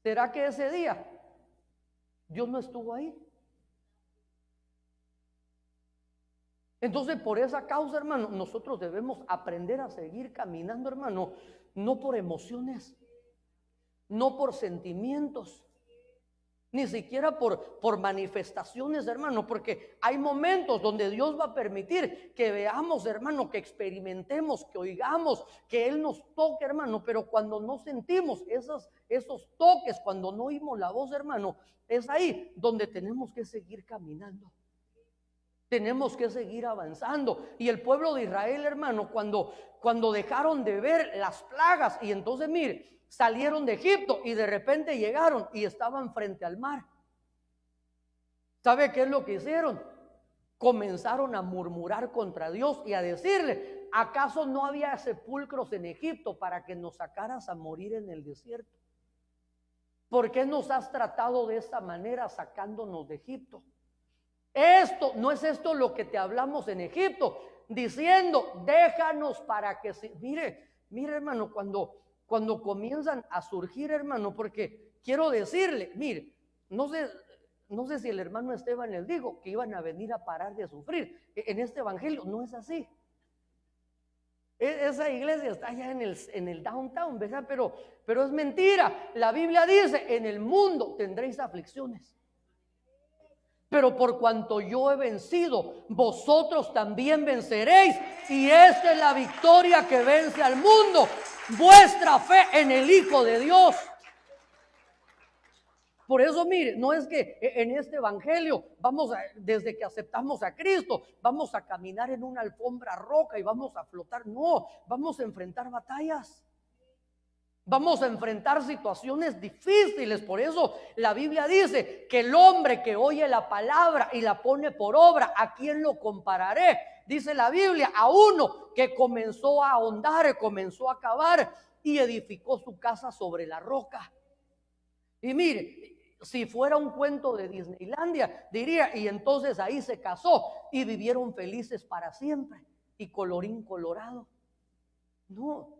S1: ¿será que ese día Dios no estuvo ahí? Entonces, por esa causa, hermano, nosotros debemos aprender a seguir caminando, hermano, no por emociones, no por sentimientos, ni siquiera por manifestaciones, hermano, porque hay momentos donde Dios va a permitir que veamos, hermano, que experimentemos, que oigamos, que Él nos toque, hermano, pero cuando no sentimos esos toques, cuando no oímos la voz, hermano, es ahí donde tenemos que seguir caminando. Tenemos que seguir avanzando. Y el pueblo de Israel, hermano, cuando dejaron de ver las plagas y entonces, mire, salieron de Egipto y de repente llegaron y estaban frente al mar. ¿Sabe qué es lo que hicieron? Comenzaron a murmurar contra Dios y a decirle, ¿acaso no había sepulcros en Egipto para que nos sacaras a morir en el desierto? ¿Por qué nos has tratado de esta manera sacándonos de Egipto? Esto, ¿no es esto lo que te hablamos en Egipto? Diciendo, déjanos para que mire hermano, cuando comienzan a surgir, hermano, porque quiero decirle, mire, no sé si el hermano Esteban les dijo que iban a venir a parar de sufrir. En este evangelio no es así. Esa iglesia está allá en el downtown, ¿verdad? Pero es mentira. La Biblia dice, en el mundo tendréis aflicciones. Pero por cuanto yo he vencido, vosotros también venceréis. Y esta es la victoria que vence al mundo, vuestra fe en el Hijo de Dios. Por eso, mire, no es que en este evangelio desde que aceptamos a Cristo, vamos a caminar en una alfombra roja y vamos a flotar. No, vamos a enfrentar batallas. Vamos a enfrentar situaciones difíciles. Por eso la Biblia dice que el hombre que oye la palabra y la pone por obra, ¿a quién lo compararé? Dice la Biblia, a uno que comenzó a ahondar, comenzó a cavar y edificó su casa sobre la roca. Y mire, si fuera un cuento de Disneylandia, diría, y entonces ahí se casó y vivieron felices para siempre. Y colorín colorado. No.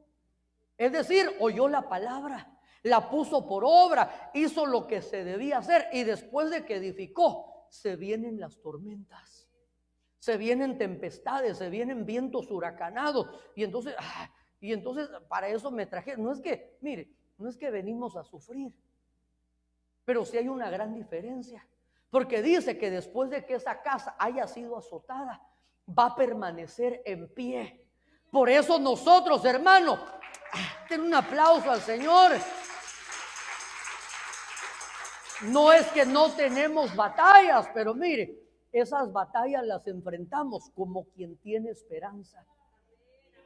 S1: Es decir, oyó la palabra, la puso por obra, hizo lo que se debía hacer, y después de que edificó, se vienen las tormentas, se vienen tempestades, se vienen vientos huracanados, y entonces para eso me trajeron. No es que, mire, no es que venimos a sufrir, pero sí hay una gran diferencia, porque dice que después de que esa casa haya sido azotada, va a permanecer en pie. Por eso nosotros, hermano, den un aplauso al Señor. No es que no tenemos batallas, pero mire, esas batallas las enfrentamos como quien tiene esperanza,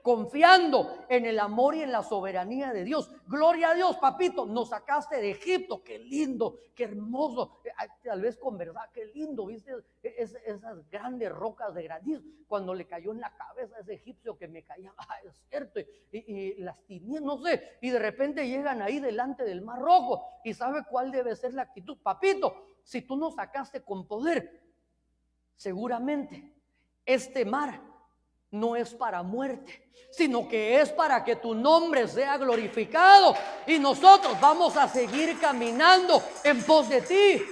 S1: confiando en el amor y en la soberanía de Dios. Gloria a Dios, papito, nos sacaste de Egipto, qué lindo, qué hermoso. Tal vez conversar, qué lindo, viste esas grandes rocas de granizo, cuando le cayó en la cabeza a ese egipcio que me caía, es cierto, y las tinieblas, no sé, y de repente llegan ahí delante del mar rojo, y sabe cuál debe ser la actitud. Papito, si tú nos sacaste con poder, seguramente este mar no es para muerte, sino que es para que tu nombre sea glorificado, y nosotros vamos a seguir caminando en pos de ti.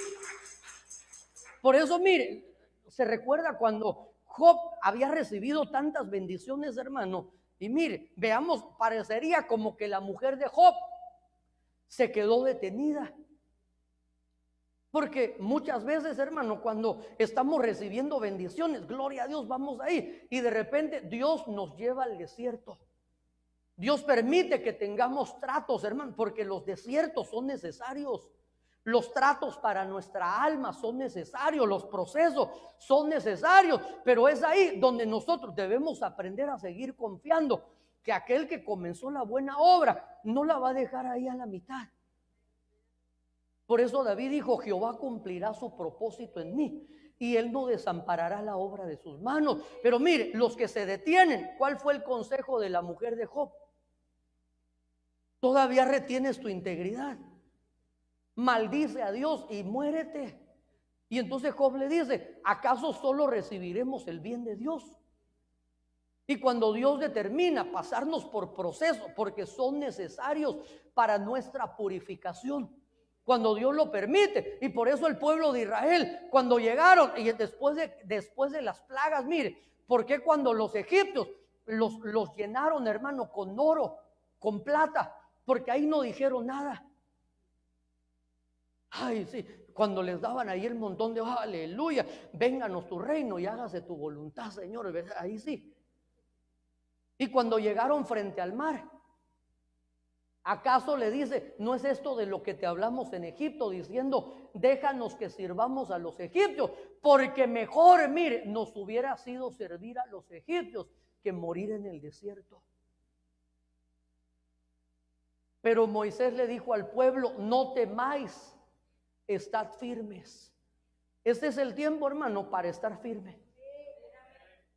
S1: Por eso, mire, se recuerda cuando Job había recibido tantas bendiciones, hermano, y mire, veamos, parecería como que la mujer de Job se quedó detenida. Porque muchas veces, hermano, cuando estamos recibiendo bendiciones, gloria a Dios, vamos ahí, y de repente Dios nos lleva al desierto. Dios permite que tengamos tratos, hermano, porque los desiertos son necesarios. Los tratos para nuestra alma son necesarios, los procesos son necesarios, pero es ahí donde nosotros debemos aprender a seguir confiando que aquel que comenzó la buena obra no la va a dejar ahí a la mitad. Por eso David dijo, Jehová cumplirá su propósito en mí y él no desamparará la obra de sus manos. Pero mire, los que se detienen, ¿cuál fue el consejo de la mujer de Job? Todavía retienes tu integridad, maldice a Dios y muérete. Y entonces Job le dice, ¿acaso solo recibiremos el bien de Dios? Y cuando Dios determina pasarnos por procesos, porque son necesarios para nuestra purificación, cuando Dios lo permite. Y por eso el pueblo de Israel, cuando llegaron y después de las plagas, mire, ¿por qué cuando los egipcios los llenaron, hermano, con oro, con plata? Porque ahí no dijeron nada. Ay, sí, cuando les daban ahí el montón de aleluya, vénganos tu reino y hágase tu voluntad, Señor, ¿verdad? Ahí sí. Y cuando llegaron frente al mar, ¿acaso le dice, no es esto de lo que te hablamos en Egipto, diciendo, déjanos que sirvamos a los egipcios? Porque mejor, mire, nos hubiera sido servir a los egipcios que morir en el desierto. Pero Moisés le dijo al pueblo, no temáis, estad firmes. Este es el tiempo, hermano, para estar firme.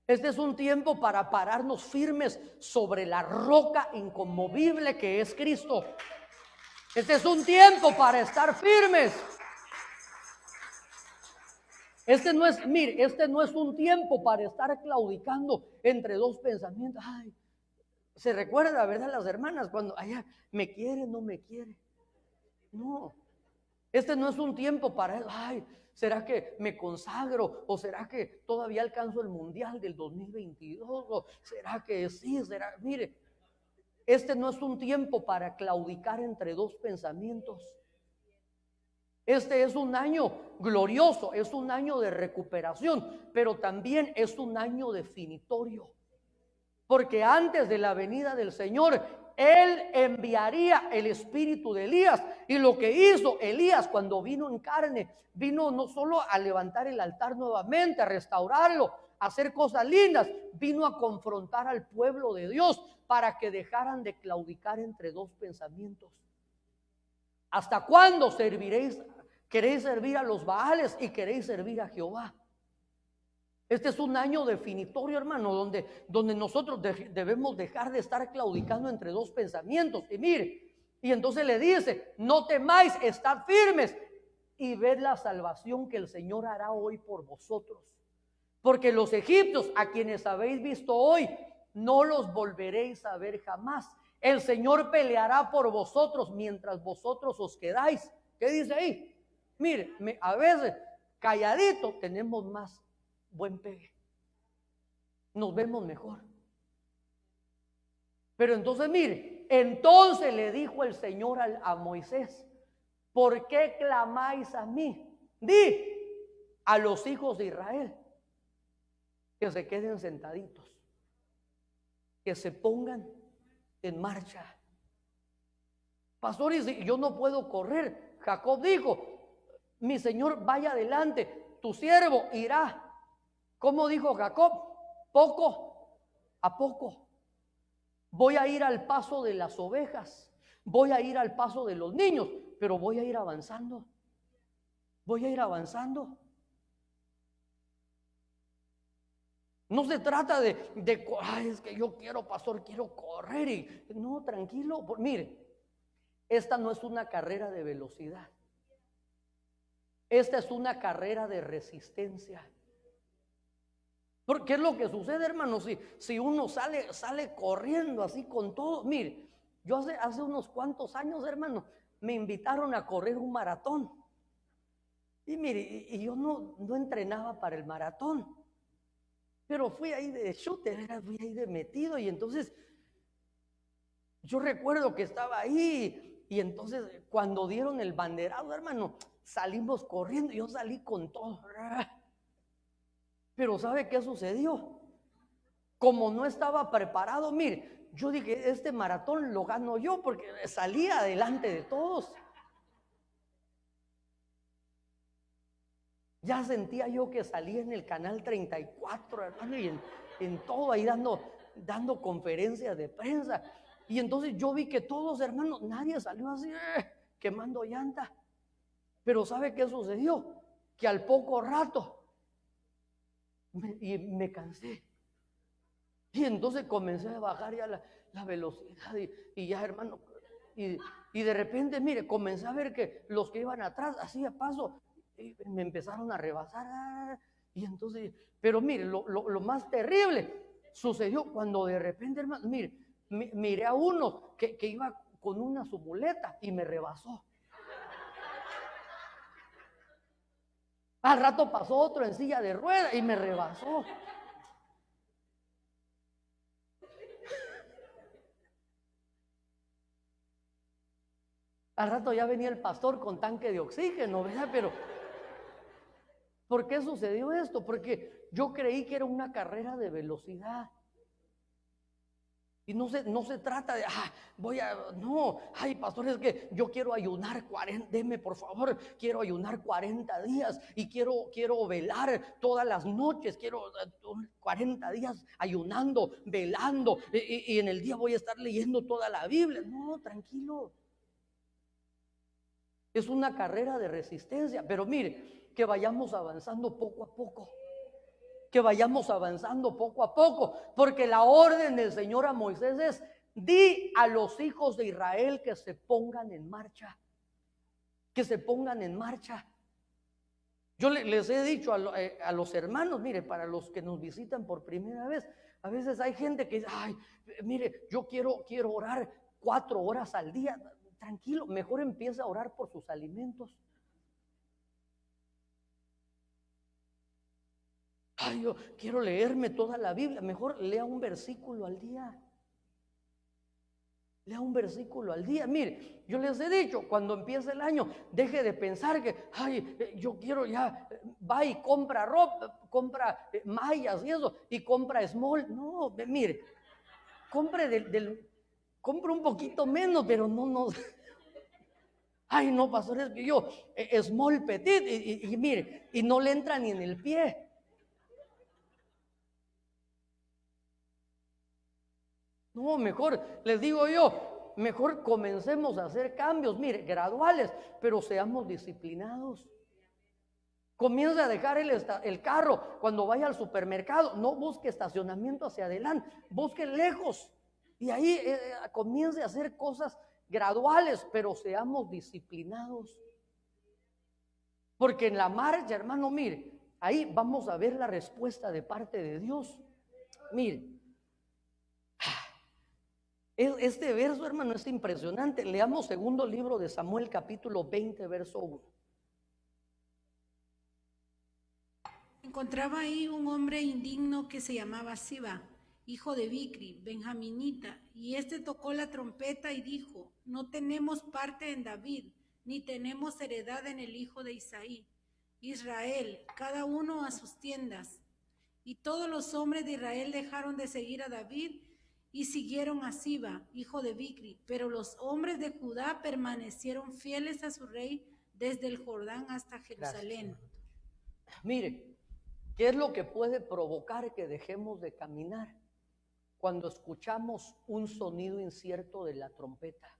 S1: Este es un tiempo para pararnos firmes sobre la roca inconmovible que es Cristo. Este es un tiempo para estar firmes. Este no es un tiempo para estar claudicando entre dos pensamientos. Ay, se recuerda, ¿verdad? Las hermanas cuando, allá, me quiere, no me quiere. No, este no es un tiempo para, ay, ¿será que me consagro? ¿O será que todavía alcanzo el mundial del 2022? ¿O será que sí? Mire, este no es un tiempo para claudicar entre dos pensamientos. Este es un año glorioso, es un año de recuperación, pero también es un año definitorio. Porque antes de la venida del Señor, Él enviaría el espíritu de Elías. Y lo que hizo Elías cuando vino en carne, vino no solo a levantar el altar nuevamente, a restaurarlo, a hacer cosas lindas, vino a confrontar al pueblo de Dios para que dejaran de claudicar entre dos pensamientos. ¿Hasta cuándo serviréis? ¿Queréis servir a los Baales y queréis servir a Jehová? Este es un año definitorio, hermano, donde nosotros debemos dejar de estar claudicando entre dos pensamientos. Y mire, y entonces le dice, no temáis, estad firmes y ved la salvación que el Señor hará hoy por vosotros. Porque los egipcios, a quienes habéis visto hoy, no los volveréis a ver jamás. El Señor peleará por vosotros mientras vosotros os quedáis. ¿Qué dice ahí? Mire, a veces calladito tenemos más buen pegue, nos vemos mejor. Pero entonces mire, entonces le dijo el Señor a Moisés, ¿por qué clamáis a mí? Di a los hijos de Israel que se queden sentaditos, que se pongan en marcha. Pastor, y yo no puedo correr. Jacob dijo, mi Señor vaya adelante, tu siervo irá. ¿Cómo dijo Jacob? Poco a poco. Voy a ir al paso de las ovejas, voy a ir al paso de los niños, pero voy a ir avanzando. Voy a ir avanzando. No se trata de ay, es que yo quiero, pastor, quiero correr y no, tranquilo. Mire, esta no es una carrera de velocidad. Esta es una carrera de resistencia. Porque es lo que sucede, hermano, si uno sale corriendo así con todo. Mire, yo hace unos cuantos años, hermano, me invitaron a correr un maratón. Y mire, y yo no entrenaba para el maratón, pero fui ahí de shooter, fui ahí de metido. Y entonces yo recuerdo que estaba ahí, y entonces cuando dieron el banderado, hermano, salimos corriendo, yo salí con todo. Pero ¿sabe qué sucedió? Como no estaba preparado, mire, yo dije, este maratón lo gano yo porque salí adelante de todos. Ya sentía yo que salía en el canal 34, hermano, y en todo ahí dando conferencias de prensa. Y entonces yo vi que todos, hermanos, nadie salió así, quemando llanta. Pero ¿sabe qué sucedió? Que al poco rato me cansé. Y entonces comencé a bajar ya la velocidad y ya, hermano, y de repente, mire, comencé a ver que los que iban atrás hacía paso y me empezaron a rebasar. Y entonces, pero mire, lo más terrible sucedió cuando de repente, hermano, mire, miré a uno que iba con una su muleta y me rebasó. Al rato pasó otro en silla de ruedas y me rebasó. Al rato ya venía el pastor con tanque de oxígeno, ¿verdad? Pero ¿por qué sucedió esto? Porque yo creí que era una carrera de velocidad. Y no se trata de, no, ay, pastor, es que yo quiero ayunar 40, deme por favor, quiero ayunar 40 días y quiero velar todas las noches, quiero 40 días ayunando, velando, y en el día voy a estar leyendo toda la Biblia. No, tranquilo. Es una carrera de resistencia, pero mire, que vayamos avanzando poco a poco. Que vayamos avanzando poco a poco, porque la orden del Señor a Moisés es: di a los hijos de Israel que se pongan en marcha, que se pongan en marcha. Yo les he dicho a los hermanos, mire, para los que nos visitan por primera vez, a veces hay gente que dice, ay, mire, yo quiero orar 4 horas al día. Tranquilo, mejor empieza a orar por sus alimentos. Ay, yo quiero leerme toda la Biblia. Mejor lea un versículo al día. Lea un versículo al día. Mire, yo les he dicho, cuando empiece el año, deje de pensar que, ay, yo quiero ya, va y compra ropa, compra mallas y eso, y compra small. No, mire, compre compre un poquito menos, pero no. Ay, no, pastor, es que yo, small petit, y mire, y no le entra ni en el pie. No, mejor, les digo yo, mejor comencemos a hacer cambios, mire, graduales, pero seamos disciplinados. Comienza a dejar el carro cuando vaya al supermercado, no busque estacionamiento hacia adelante, busque lejos. Y ahí comience a hacer cosas graduales, pero seamos disciplinados. Porque en la marcha, hermano, mire, ahí vamos a ver la respuesta de parte de Dios. Mire. Este verso, hermano, es impresionante. Leamos segundo libro de Samuel, capítulo 20, verso 1.
S2: Encontraba ahí un hombre indigno que se llamaba Siba, hijo de Bicri, benjaminita, y este tocó la trompeta y dijo: no tenemos parte en David, ni tenemos heredad en el hijo de Isaí. Israel, cada uno a sus tiendas. Y todos los hombres de Israel dejaron de seguir a David y siguieron a Siba, hijo de Bicri, pero los hombres de Judá permanecieron fieles a su rey desde el Jordán hasta Jerusalén.
S1: Gracias. Mire, ¿qué es lo que puede provocar que dejemos de caminar? Cuando escuchamos un sonido incierto de la trompeta.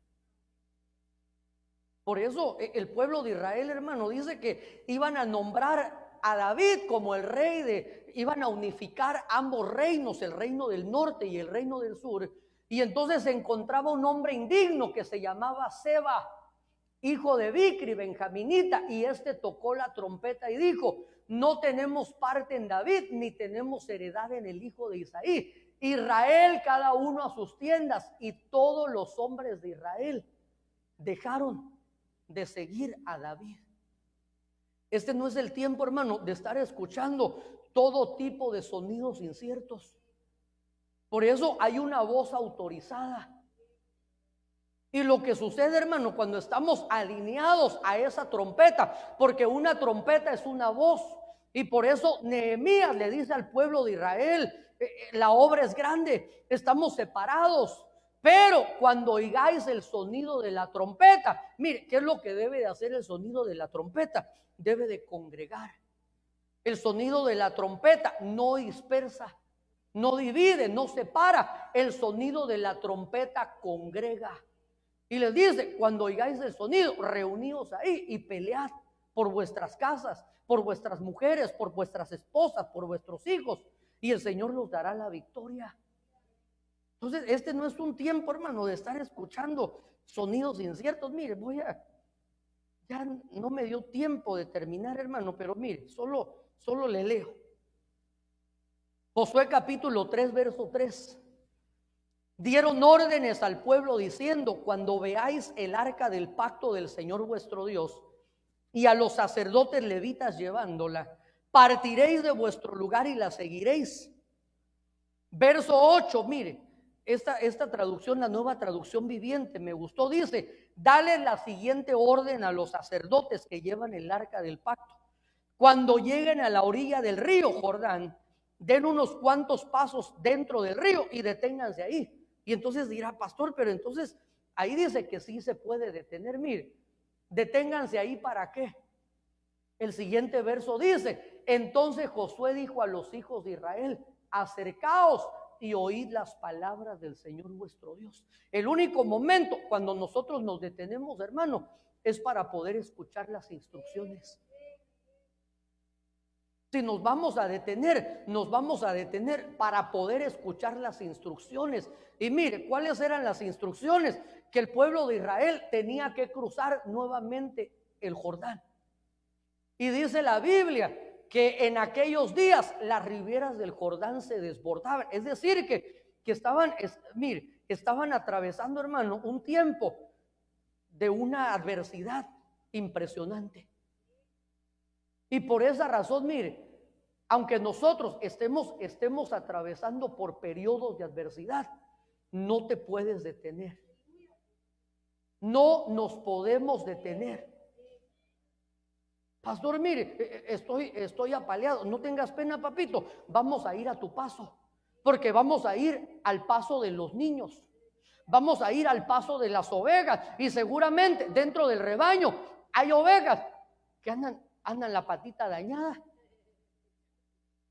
S1: Por eso el pueblo de Israel, hermano, dice que iban a nombrar a David como el rey iban a unificar ambos reinos, el reino del norte y el reino del sur. Y entonces se encontraba un hombre indigno que se llamaba Seba, hijo de Bicri, benjaminita, y este tocó la trompeta y dijo: no tenemos parte en David, ni tenemos heredad en el hijo de Isaí. Israel, cada uno a sus tiendas. Y todos los hombres de Israel dejaron de seguir a David. Este no es el tiempo, hermano, de estar escuchando todo tipo de sonidos inciertos. Por eso hay una voz autorizada. Y lo que sucede, hermano, cuando estamos alineados a esa trompeta, porque una trompeta es una voz, y por eso Nehemías le dice al pueblo de Israel: la obra es grande, estamos separados, pero cuando oigáis el sonido de la trompeta, mire, ¿qué es lo que debe de hacer el sonido de la trompeta? Debe de congregar. El sonido de la trompeta no dispersa, no divide, no separa. El sonido de la trompeta congrega. Y les dice: cuando oigáis el sonido, reuníos ahí y pelead por vuestras casas, por vuestras mujeres, por vuestras esposas, por vuestros hijos, y el Señor nos dará la victoria. Entonces, este no es un tiempo, hermano, de estar escuchando sonidos inciertos. Mire, ya no me dio tiempo de terminar, hermano, pero mire, solo le leo. Josué capítulo 3, verso 3. Dieron órdenes al pueblo diciendo: cuando veáis el arca del pacto del Señor vuestro Dios y a los sacerdotes levitas llevándola, partiréis de vuestro lugar y la seguiréis. Verso 8, mire, esta traducción, la Nueva Traducción Viviente, me gustó. Dice: dale la siguiente orden a los sacerdotes que llevan el arca del pacto. Cuando lleguen a la orilla del río Jordán, den unos cuantos pasos dentro del río y deténganse ahí. Y entonces dirá: pastor, pero entonces ahí dice que sí se puede detener. Mire, deténganse ahí, ¿para qué? El siguiente verso dice: entonces Josué dijo a los hijos de Israel: acercaos y oíd las palabras del Señor vuestro Dios. El único momento cuando nosotros nos detenemos, hermano, es para poder escuchar las instrucciones. Si nos vamos a detener para poder escuchar las instrucciones. Y mire, ¿cuáles eran las instrucciones? Que el pueblo de Israel tenía que cruzar nuevamente el Jordán. Y dice la Biblia que en aquellos días las riberas del Jordán se desbordaban. Es decir, que estaban atravesando, hermano, un tiempo de una adversidad impresionante. Y por esa razón, mire, aunque nosotros estemos atravesando por periodos de adversidad, no te puedes detener. No nos podemos detener. Pastor, mire, estoy apaleado. No tengas pena, papito. Vamos a ir a tu paso, porque vamos a ir al paso de los niños. Vamos a ir al paso de las ovejas. Y seguramente dentro del rebaño hay ovejas que andan la patita dañada.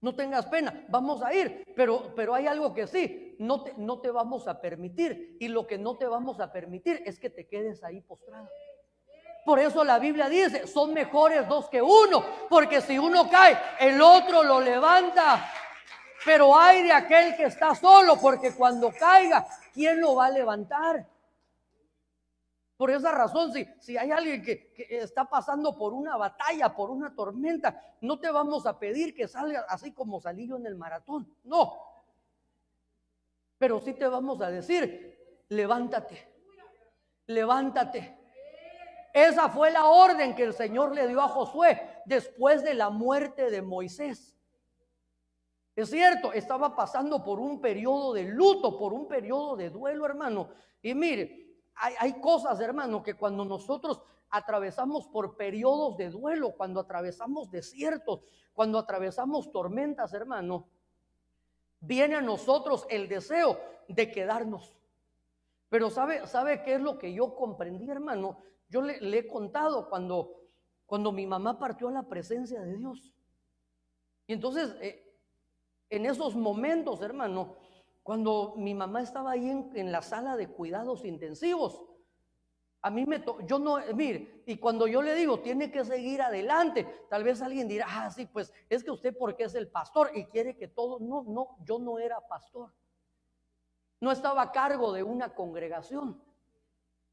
S1: No tengas pena, vamos a ir, pero hay algo que sí, no te vamos a permitir, y lo que no te vamos a permitir es que te quedes ahí postrado. Por eso la Biblia dice, son mejores dos que uno, porque si uno cae, el otro lo levanta. Pero hay de aquel que está solo, porque cuando caiga, ¿quién lo va a levantar? Por esa razón, si hay alguien que está pasando por una batalla, por una tormenta, no te vamos a pedir que salgas así como salí yo en el maratón, no. Pero sí te vamos a decir, levántate, levántate. Esa fue la orden que el Señor le dio a Josué después de la muerte de Moisés. Es cierto, estaba pasando por un periodo de luto, por un periodo de duelo, hermano. Y mire, hay cosas, hermano, que cuando nosotros atravesamos por periodos de duelo, cuando atravesamos desiertos, cuando atravesamos tormentas, hermano, viene a nosotros el deseo de quedarnos. Pero ¿sabe qué es lo que yo comprendí, hermano? Yo le he contado cuando mi mamá partió a la presencia de Dios. Y entonces, en esos momentos, hermano, cuando mi mamá estaba ahí en la sala de cuidados intensivos, a mí mire, y cuando yo le digo, tiene que seguir adelante, tal vez alguien dirá, sí, pues es que usted porque es el pastor y quiere que todo, no, yo no era pastor, no estaba a cargo de una congregación,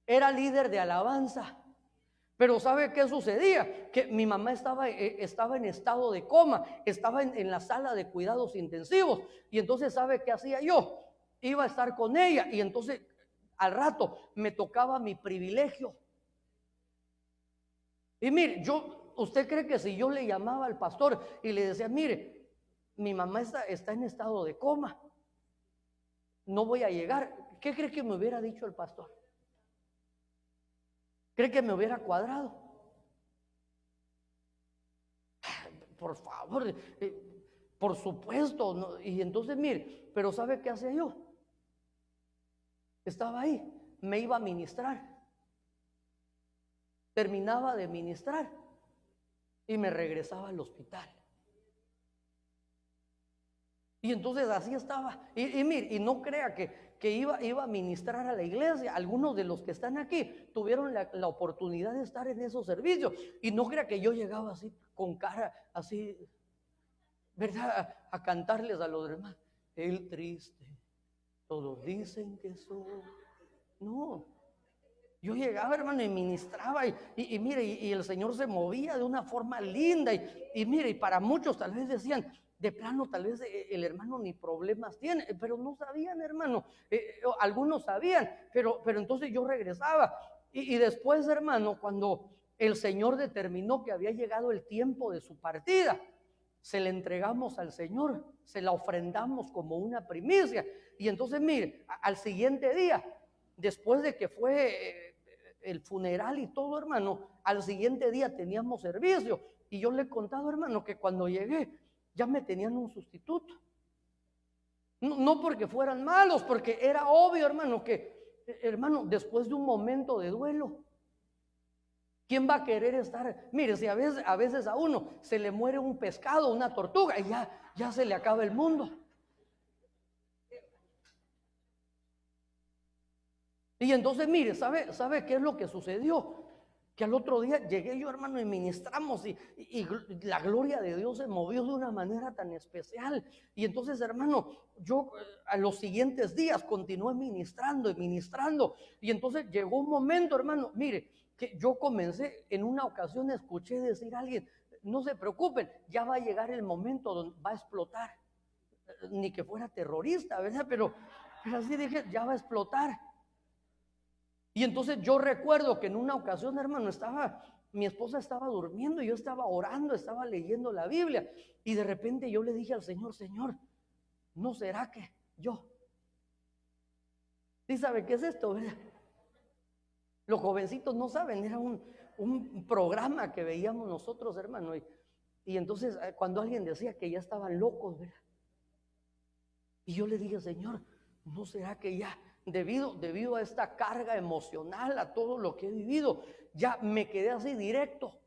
S1: era líder de alabanza. Pero ¿sabe qué sucedía? Que mi mamá estaba en estado de coma, estaba en la sala de cuidados intensivos. Y entonces, ¿sabe qué hacía yo? Iba a estar con ella y entonces al rato me tocaba mi privilegio. Y mire, ¿usted cree que si yo le llamaba al pastor y le decía, mire, mi mamá está en estado de coma, no voy a llegar? ¿Qué cree que me hubiera dicho el pastor? ¿Cree que me hubiera cuadrado? Por favor, por supuesto, no. Y entonces mire, pero ¿sabe qué hacía yo? Estaba ahí, me iba a ministrar, terminaba de ministrar y me regresaba al hospital. Y entonces así estaba. Y mire, y no crea que iba a ministrar a la iglesia. Algunos de los que están aquí tuvieron la oportunidad de estar en esos servicios. Y no crea que yo llegaba así, con cara así, ¿verdad? A cantarles a los demás. El triste, todos dicen que soy. No. Yo llegaba, hermano, y ministraba. Y mire, y el Señor se movía de una forma linda. Y mire, y para muchos tal vez decían, de plano, tal vez el hermano ni problemas tiene, pero no sabían, hermano. Algunos sabían, pero entonces yo regresaba. Y después, hermano, cuando el Señor determinó que había llegado el tiempo de su partida, se le entregamos al Señor, se la ofrendamos como una primicia. Y entonces, mire, al siguiente día, después de que fue el funeral y todo, hermano, al siguiente día teníamos servicio. Y yo le he contado, hermano, que cuando llegué, ya me tenían un sustituto. No porque fueran malos, porque era obvio, hermano, hermano, después de un momento de duelo, ¿quién va a querer estar? Mire, si a veces a uno se le muere un pescado, una tortuga, y ya se le acaba el mundo. Y entonces, mire, ¿sabe qué es lo que sucedió? que al otro día llegué yo, hermano, y ministramos y la gloria de Dios se movió de una manera tan especial. Y entonces, hermano, yo a los siguientes días continué ministrando y ministrando. Y entonces llegó un momento, hermano, mire, que yo comencé, en una ocasión escuché decir a alguien, no se preocupen, ya va a llegar el momento donde va a explotar. Ni que fuera terrorista, ¿verdad? Pero así dije, ya va a explotar. Y entonces yo recuerdo que en una ocasión, hermano, mi esposa estaba durmiendo y yo estaba orando, estaba leyendo la Biblia. Y de repente yo le dije al Señor, Señor, ¿no será que yo? ¿Sí sabe qué es esto, verdad? Los jovencitos no saben, era un programa que veíamos nosotros, hermano. Y entonces cuando alguien decía que ya estaban locos, ¿verdad? Y yo le dije, Señor, ¿no será que ya debido a esta carga emocional, a todo lo que he vivido, ya me quedé así directo?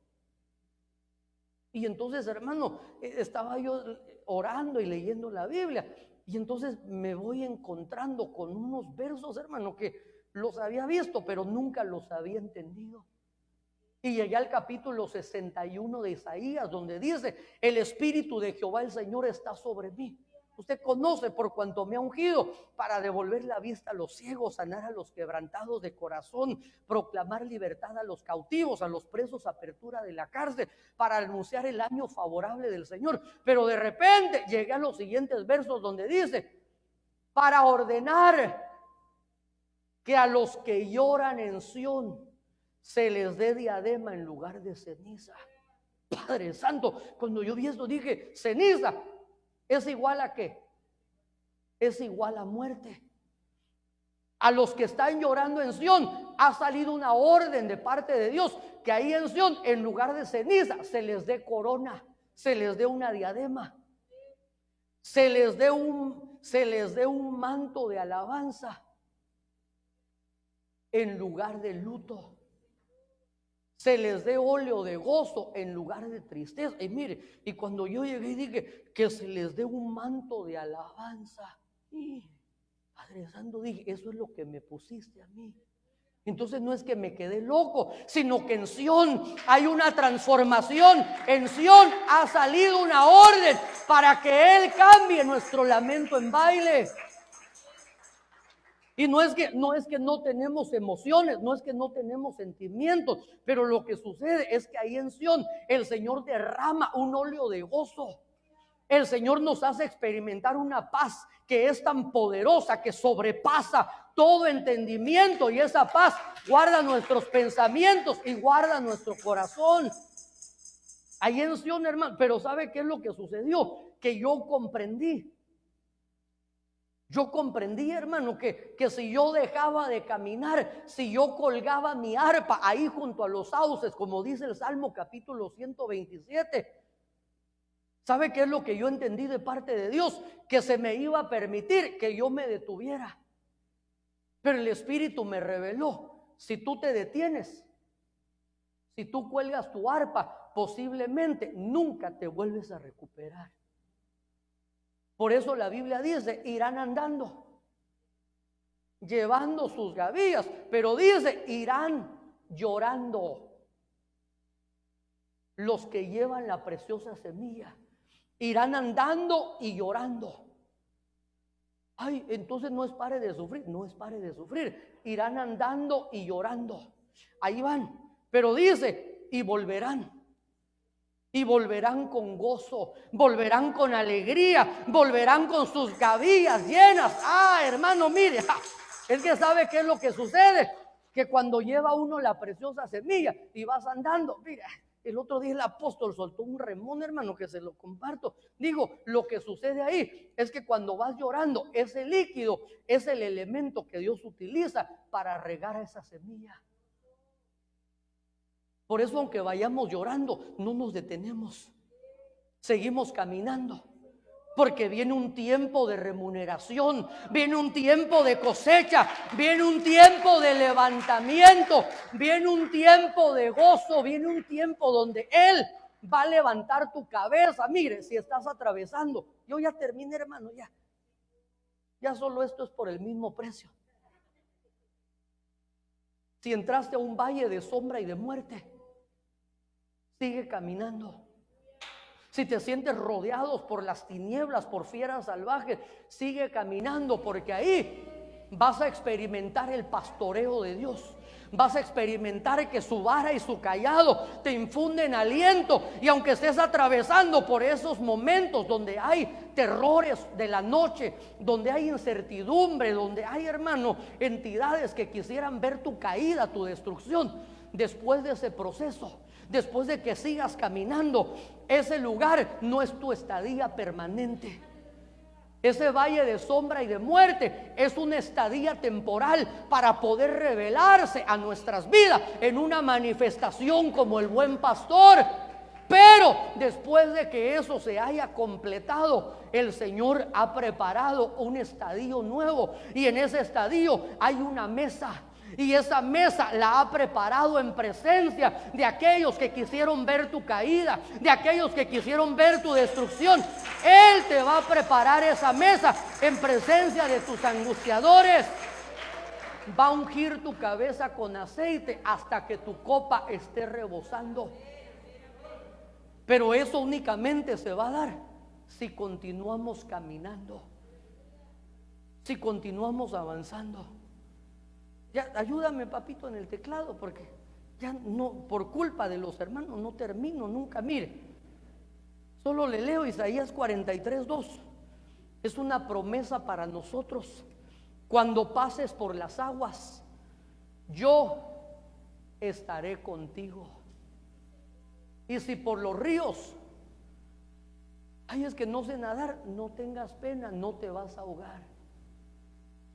S1: Y entonces, hermano, estaba yo orando y leyendo la Biblia, y entonces me voy encontrando con unos versos, hermano, que los había visto, pero nunca los había entendido. Y llegué al capítulo 61 de Isaías, donde dice, el Espíritu de Jehová el Señor está sobre mí. Usted conoce, por cuanto me ha ungido para devolver la vista a los ciegos, sanar a los quebrantados de corazón, proclamar libertad a los cautivos, a los presos, apertura de la cárcel, para anunciar el año favorable del Señor. Pero de repente llegué a los siguientes versos donde dice, para ordenar que a los que lloran en Sión se les dé diadema en lugar de ceniza. Padre Santo, cuando yo vi esto dije, ceniza ¿es igual a qué? Es igual a muerte. A los que están llorando en Sión ha salido una orden de parte de Dios que ahí en Sión, en lugar de ceniza, se les dé corona, se les dé una diadema, se les dé un manto de alabanza en lugar de luto. Se les dé óleo de gozo en lugar de tristeza. Y mire, y cuando yo llegué y dije que se les dé un manto de alabanza, y Padre Santo, dije, eso es lo que me pusiste a mí. Entonces no es que me quedé loco, sino que en Sión hay una transformación. En Sión ha salido una orden para que Él cambie nuestro lamento en baile. Y no es que no tenemos emociones, no es que no tenemos sentimientos, pero lo que sucede es que ahí en Sión el Señor derrama un óleo de gozo. El Señor nos hace experimentar una paz que es tan poderosa que sobrepasa todo entendimiento, y esa paz guarda nuestros pensamientos y guarda nuestro corazón. Ahí en Sión, hermano, pero ¿sabe qué es lo que sucedió? Que yo comprendí, hermano, que si yo dejaba de caminar, si yo colgaba mi arpa ahí junto a los sauces, como dice el Salmo capítulo 127, ¿sabe qué es lo que yo entendí de parte de Dios? Que se me iba a permitir que yo me detuviera. Pero el Espíritu me reveló, si tú te detienes, si tú cuelgas tu arpa, posiblemente nunca te vuelves a recuperar. Por eso la Biblia dice, irán andando, llevando sus gavillas, pero dice, irán llorando. Los que llevan la preciosa semilla, irán andando y llorando. Ay, entonces no es pare de sufrir, no es pare de sufrir. Irán andando y llorando. Ahí van, pero dice, y volverán. Y volverán con gozo, volverán con alegría, volverán con sus gavillas llenas. Ah, hermano, mire, es que sabe qué es lo que sucede, que cuando lleva uno la preciosa semilla y vas andando, mira, el otro día el apóstol soltó un remón, hermano, que se lo comparto. Digo, lo que sucede ahí es que cuando vas llorando, ese líquido es el elemento que Dios utiliza para regar a esa semilla. Por eso, aunque vayamos llorando, no nos detenemos, seguimos caminando, porque viene un tiempo de remuneración, viene un tiempo de cosecha, viene un tiempo de levantamiento, viene un tiempo de gozo, viene un tiempo donde Él va a levantar tu cabeza. Mire, si estás atravesando, yo ya terminé, hermano, ya solo esto es por el mismo precio. Si entraste a un valle de sombra y de muerte, sigue caminando. Si te sientes rodeados por las tinieblas, por fieras salvajes, sigue caminando, porque ahí vas a experimentar el pastoreo de Dios. Vas a experimentar que su vara y su cayado te infunden aliento. Y aunque estés atravesando por esos momentos donde hay terrores de la noche, donde hay incertidumbre, donde hay, hermano, entidades que quisieran ver tu caída, tu destrucción, después de ese proceso, después de que sigas caminando, ese lugar no es tu estadía permanente. Ese valle de sombra y de muerte es una estadía temporal para poder revelarse a nuestras vidas en una manifestación como el buen pastor. Pero después de que eso se haya completado, el Señor ha preparado un estadio nuevo, y en ese estadio hay una mesa. Y esa mesa la ha preparado en presencia de aquellos que quisieron ver tu caída, de aquellos que quisieron ver tu destrucción. Él te va a preparar esa mesa en presencia de tus angustiadores. Va a ungir tu cabeza con aceite hasta que tu copa esté rebosando. Pero eso únicamente se va a dar si continuamos caminando, si continuamos avanzando. Ya, ayúdame, papito, en el teclado, porque ya no, por culpa de los hermanos, no termino nunca. Mire, solo le leo Isaías 43:2. Es una promesa para nosotros. Cuando pases por las aguas, yo estaré contigo. Y si por los ríos, ay, es que no sé nadar, no tengas pena, no te vas a ahogar.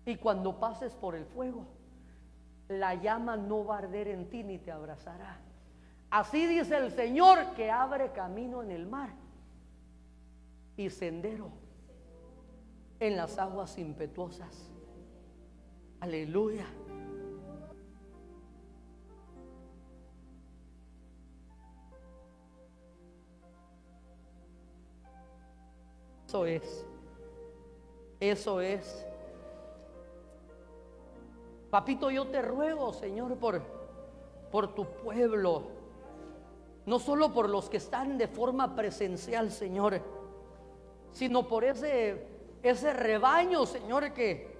S1: Y cuando pases por el fuego, la llama no va a arder en ti ni te abrazará. Así dice el Señor, que abre camino en el mar y sendero en las aguas impetuosas. Aleluya. Eso es. Eso es. Papito, yo te ruego, Señor, por tu pueblo, no solo por los que están de forma presencial, Señor, sino por ese rebaño, Señor, que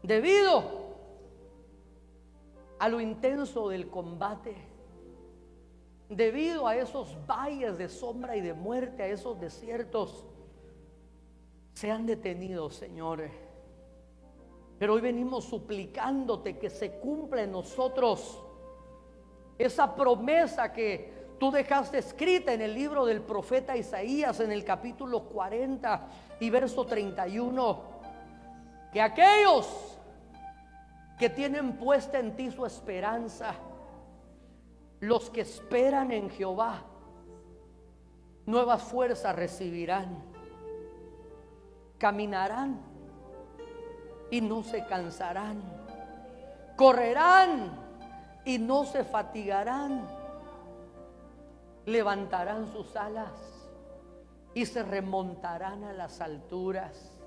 S1: debido a lo intenso del combate, debido a esos valles de sombra y de muerte, a esos desiertos, se han detenido, Señor. Pero hoy venimos suplicándote que se cumpla en nosotros esa promesa que tú dejaste escrita en el libro del profeta Isaías, en el capítulo 40 y verso 31, que aquellos que tienen puesta en ti su esperanza, los que esperan en Jehová, nuevas fuerzas recibirán, caminarán y no se cansarán, correrán y no se fatigarán, levantarán sus alas y se remontarán a las alturas.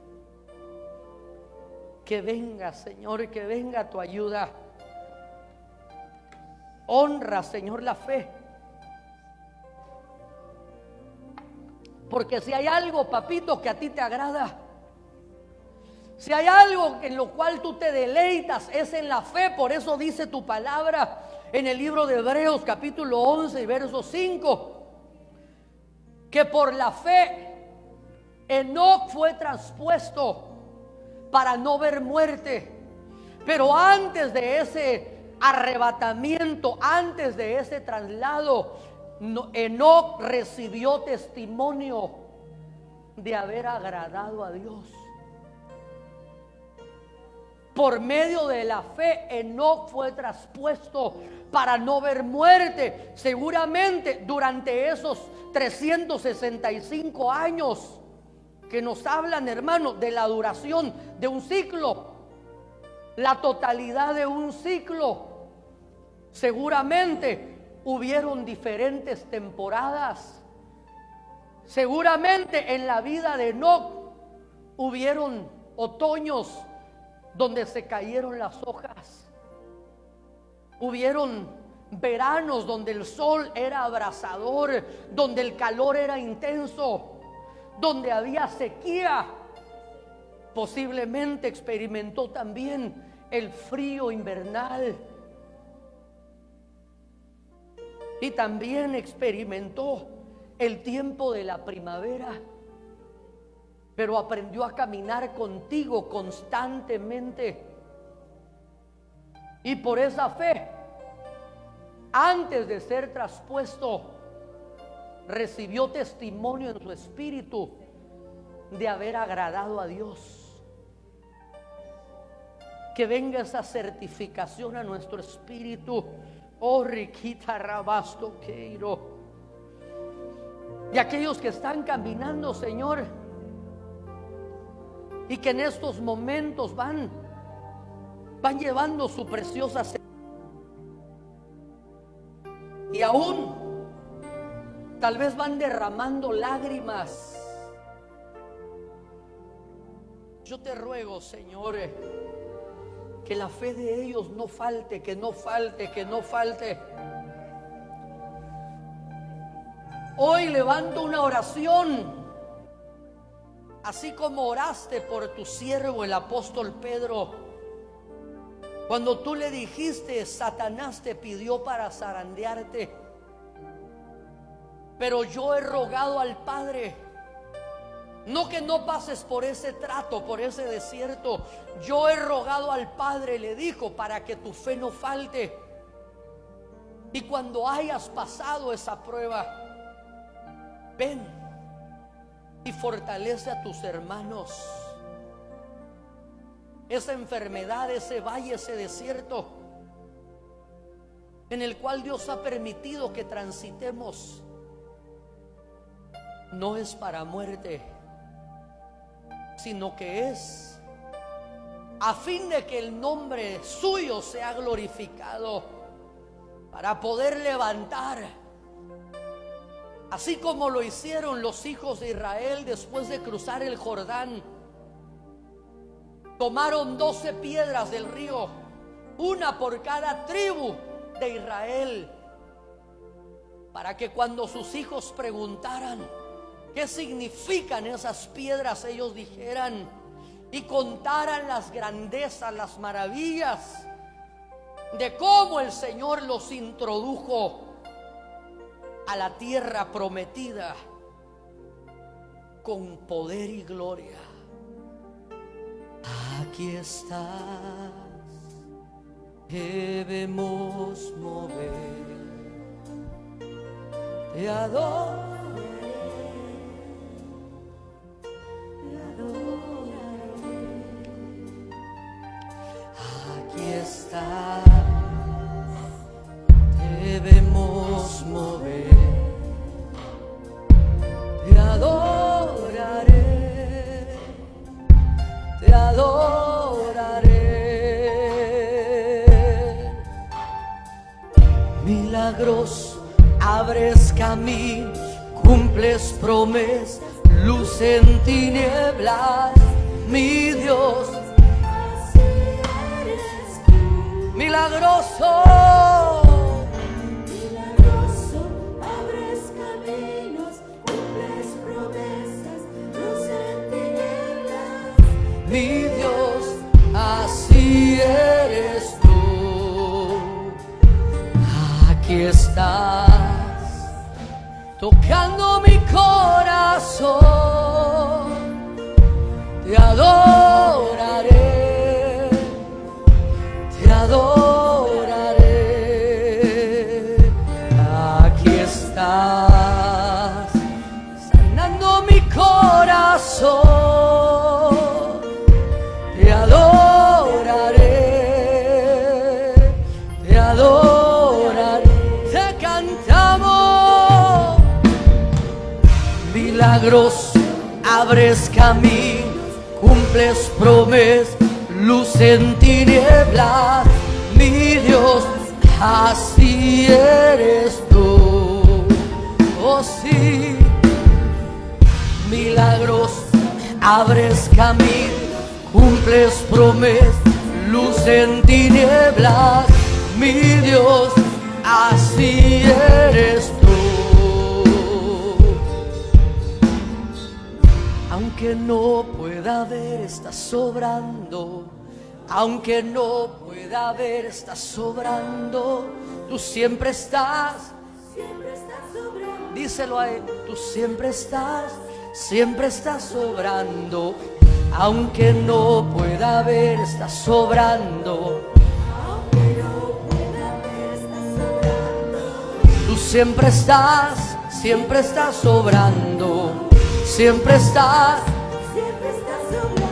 S1: Que venga, Señor, que venga tu ayuda. Honra, Señor, la fe, porque si hay algo, papito, que a ti te agrada, si hay algo en lo cual tú te deleitas, es en la fe. Por eso dice tu palabra en el libro de Hebreos capítulo 11 y verso 5, que por la fe Enoc fue traspuesto para no ver muerte. Pero antes de ese arrebatamiento, antes de ese traslado, Enoc recibió testimonio de haber agradado a Dios. Por medio de la fe, Enoc fue traspuesto para no ver muerte. Seguramente durante esos 365 años que nos hablan, hermanos, de la duración de un ciclo, la totalidad de un ciclo, seguramente hubieron diferentes temporadas. Seguramente en la vida de Enoc hubieron otoños donde se cayeron las hojas, Hubieron veranos donde el sol era abrasador, donde el calor era intenso, donde había sequía. Posiblemente experimentó también el frío invernal y también experimentó el tiempo de la primavera, pero aprendió a caminar contigo constantemente. Y por esa fe, antes de ser traspuesto, recibió testimonio en su espíritu de haber agradado a Dios. Que venga esa certificación a nuestro espíritu. Oh, riquita rabasto queiro. Y aquellos que están caminando, Señor, y que en estos momentos van llevando su preciosa y aún tal vez van derramando lágrimas. Yo te ruego, Señor, que la fe de ellos no falte, que no falte, que no falte. Hoy levanto una oración, así como oraste por tu siervo el apóstol Pedro, cuando tú le dijiste: Satanás te pidió para zarandearte, pero yo he rogado al Padre, no que no pases por ese trato, por ese desierto. Yo he rogado al Padre, le dijo, para que tu fe no falte. Y cuando hayas pasado esa prueba, ven y fortalece a tus hermanos. Esa enfermedad, ese valle, ese desierto en el cual Dios ha permitido que transitemos, no es para muerte, sino que es a fin de que el nombre suyo sea glorificado, para poder levantar, así como lo hicieron los hijos de Israel después de cruzar el Jordán. Tomaron 12 piedras del río, una por cada tribu de Israel, para que cuando sus hijos preguntaran qué significan esas piedras, ellos dijeran y contaran las grandezas, las maravillas de cómo el Señor los introdujo a la tierra prometida con poder y gloria. Aquí estás, debemos mover, te adoro. Estás, debemos mover, te adoraré, te adoraré. Milagros, abres caminos, cumples promesas, luz en tinieblas, mi Dios. Milagroso,
S3: milagroso, abres caminos, cumples promesas, luz en tinieblas.
S1: Mi Dios, así eres tú. Aquí estás, tocando mi corazón, te adoraré. Te adoraré, aquí estás, sanando mi corazón, te adoraré, te adoraré, te cantamos. Milagros, abres caminos, cumples promesas, luz en tinieblas, mi Dios, así eres tú. Oh sí, milagros, abres camino, cumples promesas, luz en tinieblas, mi Dios, así eres tú. Aunque no pueda ver, estás sobrando. Aunque no pueda ver, estás sobrando. Tú siempre estás
S3: sobrando.
S1: Díselo a él, tú siempre estás sobrando. Aunque no pueda ver, estás sobrando.
S3: Aunque no pueda ver, estás sobrando.
S1: Tú siempre estás sobrando. Siempre estás
S3: sobrando.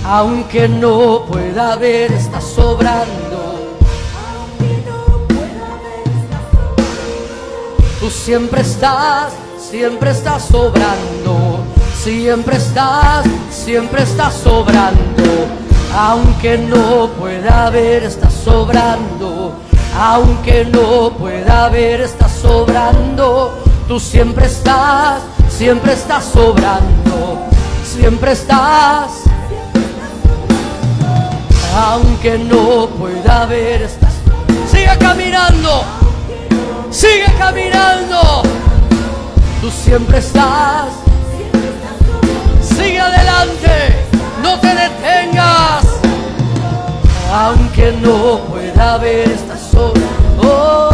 S1: Aunque no pueda ver, estás sobrando.
S3: Aunque no pueda ver, estás sobrando.
S1: Tú siempre estás sobrando. Siempre estás sobrando. Aunque no pueda ver, estás sobrando. Aunque no pueda ver, estás sobrando. Tú siempre estás sobrando. Siempre estás. Aunque no pueda ver, estás. Sigue caminando. Sigue caminando. Tú siempre estás. Sigue adelante. No te detengas. Aunque no pueda ver, estás sobrando.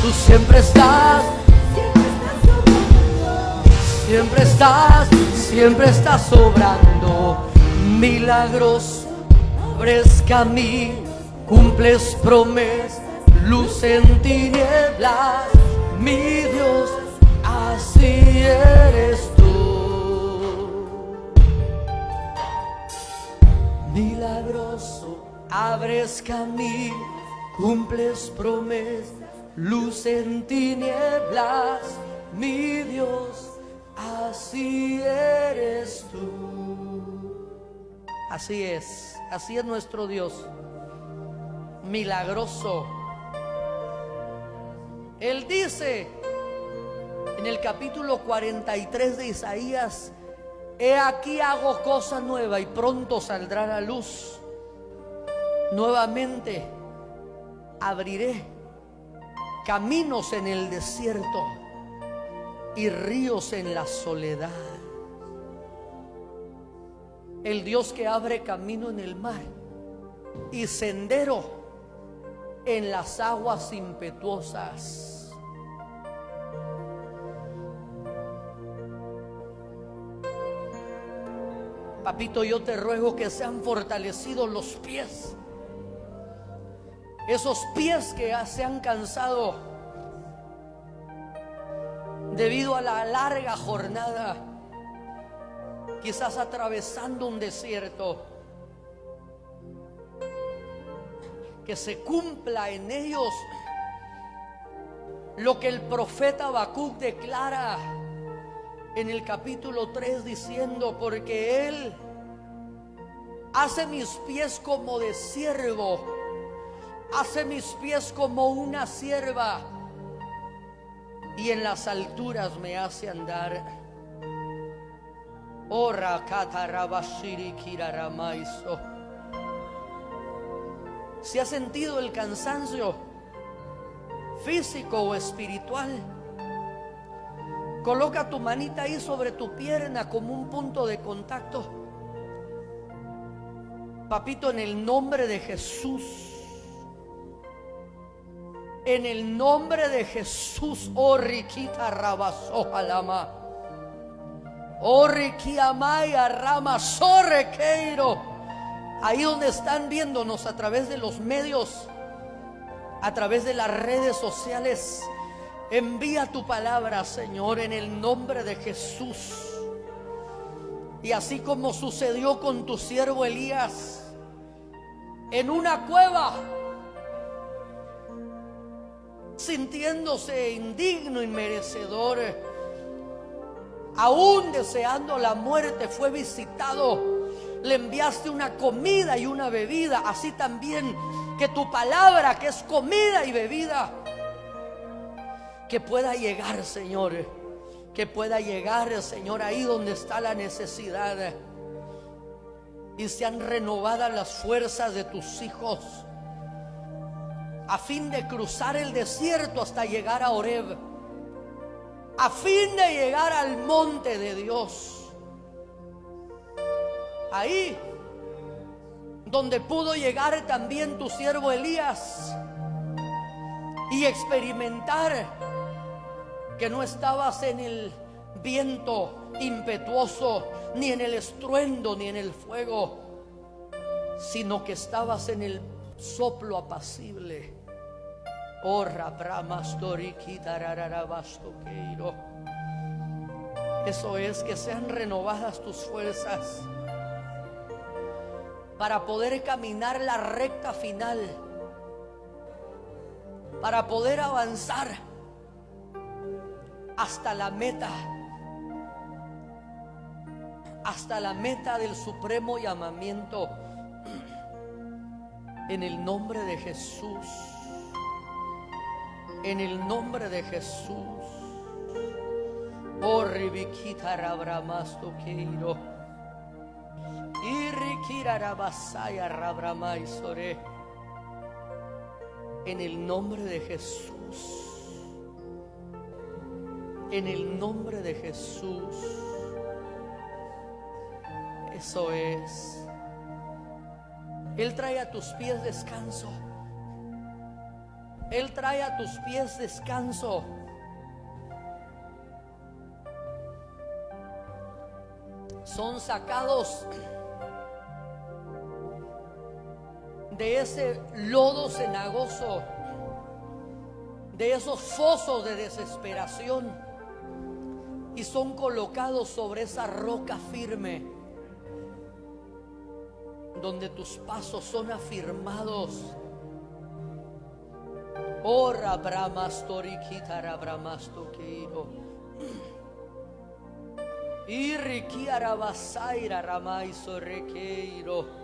S1: Tú siempre estás. Siempre estás sobrando. Milagros, abres camino, cumples promesas, luz en tinieblas. Mi Dios, así eres tú. Milagroso, abres camino, cumples promesas, luz en tinieblas. Mi Dios, así eres tú. Así es nuestro Dios, milagroso. Él dice en el capítulo 43 de Isaías: he aquí hago cosa nueva y pronto saldrá a la luz. Nuevamente abriré caminos en el desierto y ríos en la soledad. El Dios que abre camino en el mar y sendero en las aguas impetuosas. Papito, yo te ruego que sean fortalecidos los pies, esos pies que ya se han cansado debido a la larga jornada, quizás atravesando un desierto. Que se cumpla en ellos lo que el profeta Habacuc declara en el capítulo 3, diciendo: porque Él hace mis pies como de siervo, hace mis pies como una sierva, y en las alturas me hace andar. Ora katarabashiri kiraramaiso. Si has sentido el cansancio físico o espiritual, coloca tu manita ahí sobre tu pierna como un punto de contacto. Papito, en el nombre de Jesús, en el nombre de Jesús, oh riquita rabasojalama, oh riquiamaya rama sorrequeiro. Ahí donde están viéndonos a través de los medios, a través de las redes sociales, envía tu palabra, Señor, en el nombre de Jesús. Y así como sucedió con tu siervo Elías, en una cueva, sintiéndose indigno y merecedor, aún deseando la muerte, fue visitado. Le enviaste una comida y una bebida. Así también que tu palabra, que es comida y bebida, que pueda llegar, Señor, que pueda llegar, Señor, ahí donde está la necesidad. y sean renovadas las fuerzas de tus hijos, a fin de cruzar el desierto hasta llegar a Horeb, a fin de llegar al monte de Dios. Ahí donde pudo llegar también tu siervo Elías y experimentar que no estabas en el viento impetuoso, ni en el estruendo, ni en el fuego, sino que estabas en el soplo apacible. Eso es, que sean renovadas tus fuerzas para poder caminar la recta final, para poder avanzar hasta la meta, del supremo llamamiento, en el nombre de Jesús, en el nombre de Jesús. Oh, Ribiquita Rabramasto Queiro, y Riquira Rabasaya Rabramay Sore, en el nombre de Jesús, en el nombre de Jesús. Eso es. Él trae a tus pies descanso. Él trae a tus pies descanso. Son sacados de ese lodo cenagoso, de esos fosos de desesperación, y son colocados sobre esa roca firme, donde tus pasos son afirmados. Oh, Rabramastorikita Rabramastoqueiro, y Riquiarabasaira Ramaiso Requeiro,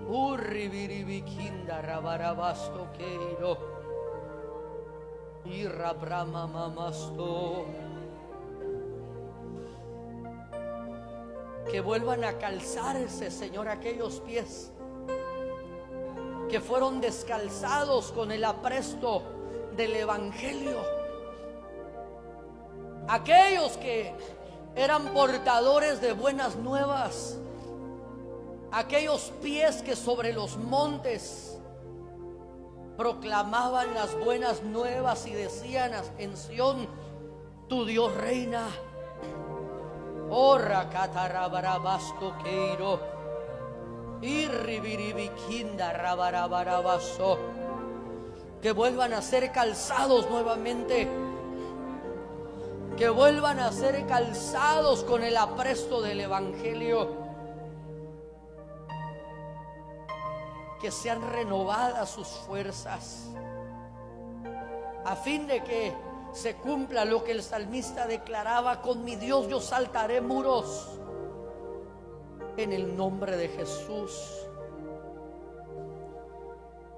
S1: Urribiribiquinda Rabarabastoqueiro, y Rabrama Mamasto. Que vuelvan a calzarse, Señor, aquellos pies que fueron descalzados con el apresto del Evangelio, aquellos que eran portadores de buenas nuevas, aquellos pies que sobre los montes proclamaban las buenas nuevas y decían: en Sión tu Dios reina. Orra catarabarabasto queiro, irribiribiquinda rabarabarabaso. Que vuelvan a ser calzados nuevamente, que vuelvan a ser calzados con el apresto del Evangelio, que sean renovadas sus fuerzas, a fin de que se cumpla lo que el salmista declaraba: con mi Dios yo saltaré muros, en el nombre de Jesús.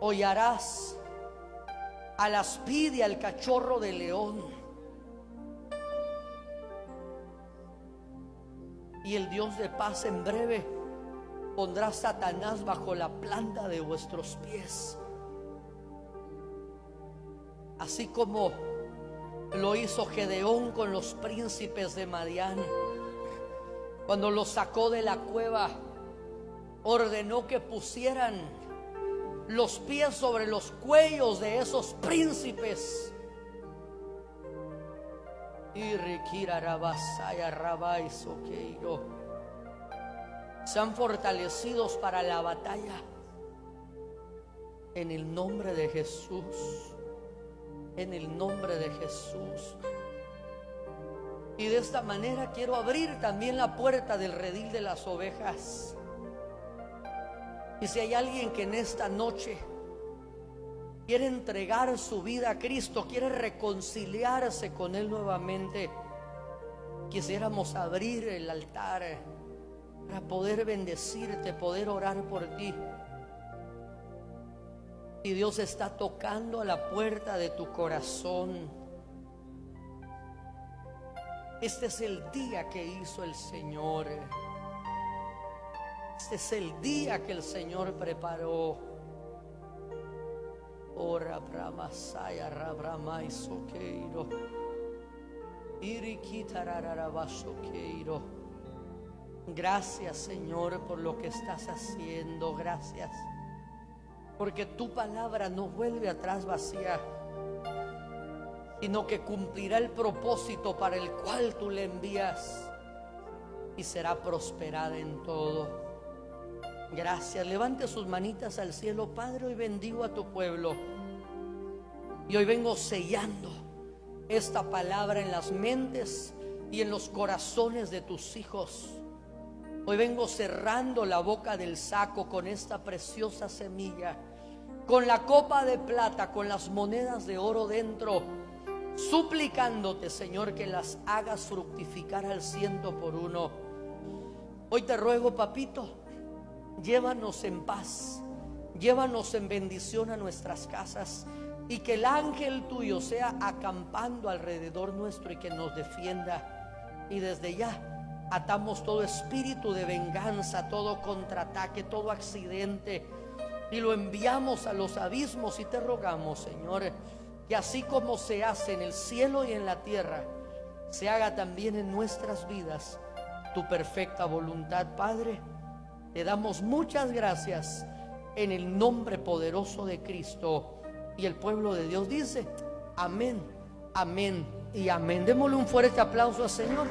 S1: Hollarás a la aspid y al cachorro de león, y el Dios de paz en breve pondrá a Satanás bajo la planta de vuestros pies, así como lo hizo Gedeón con los príncipes de Madián. Cuando los sacó de la cueva, ordenó que pusieran los pies sobre los cuellos de esos príncipes. Y Riquira Rabasaya Rabai Soqueiro, sean fortalecidos para la batalla, en el nombre de Jesús, en el nombre de Jesús. Y de esta manera quiero abrir también la puerta del redil de las ovejas. Y si hay alguien que en esta noche quiere entregar su vida a Cristo, quiere reconciliarse con Él nuevamente, quisiéramos abrir el altar para poder bendecirte, poder orar por ti. Y Dios está tocando a la puerta de tu corazón. Este es el día que hizo el Señor. Este es el día que el Señor preparó. Ora bramasaya rabramai soqueiro. Iriquitarararabasoqueiro. Gracias, Señor, por lo que estás haciendo. Gracias. Porque tu palabra no vuelve atrás vacía, sino que cumplirá el propósito para el cual tú le envías y será prosperada en todo. Gracias. Levante sus manitas al cielo, Padre, hoy bendigo a tu pueblo. Y hoy vengo sellando esta palabra en las mentes y en los corazones de tus hijos. Hoy vengo cerrando la boca del saco con esta preciosa semilla, con la copa de plata, con las monedas de oro dentro, suplicándote, Señor, que las hagas fructificar al 100%. Hoy te ruego, papito, llévanos en paz, llévanos en bendición a nuestras casas, y que el ángel tuyo sea acampando alrededor nuestro y que nos defienda. Y desde ya atamos todo espíritu de venganza, todo contraataque, todo accidente, y lo enviamos a los abismos. Y te rogamos, Señor, que así como se hace en el cielo y en la tierra, se haga también en nuestras vidas tu perfecta voluntad. Padre, te damos muchas gracias en el nombre poderoso de Cristo. Y el pueblo de Dios dice: amén, amén y amén. Démosle un fuerte aplauso al Señor.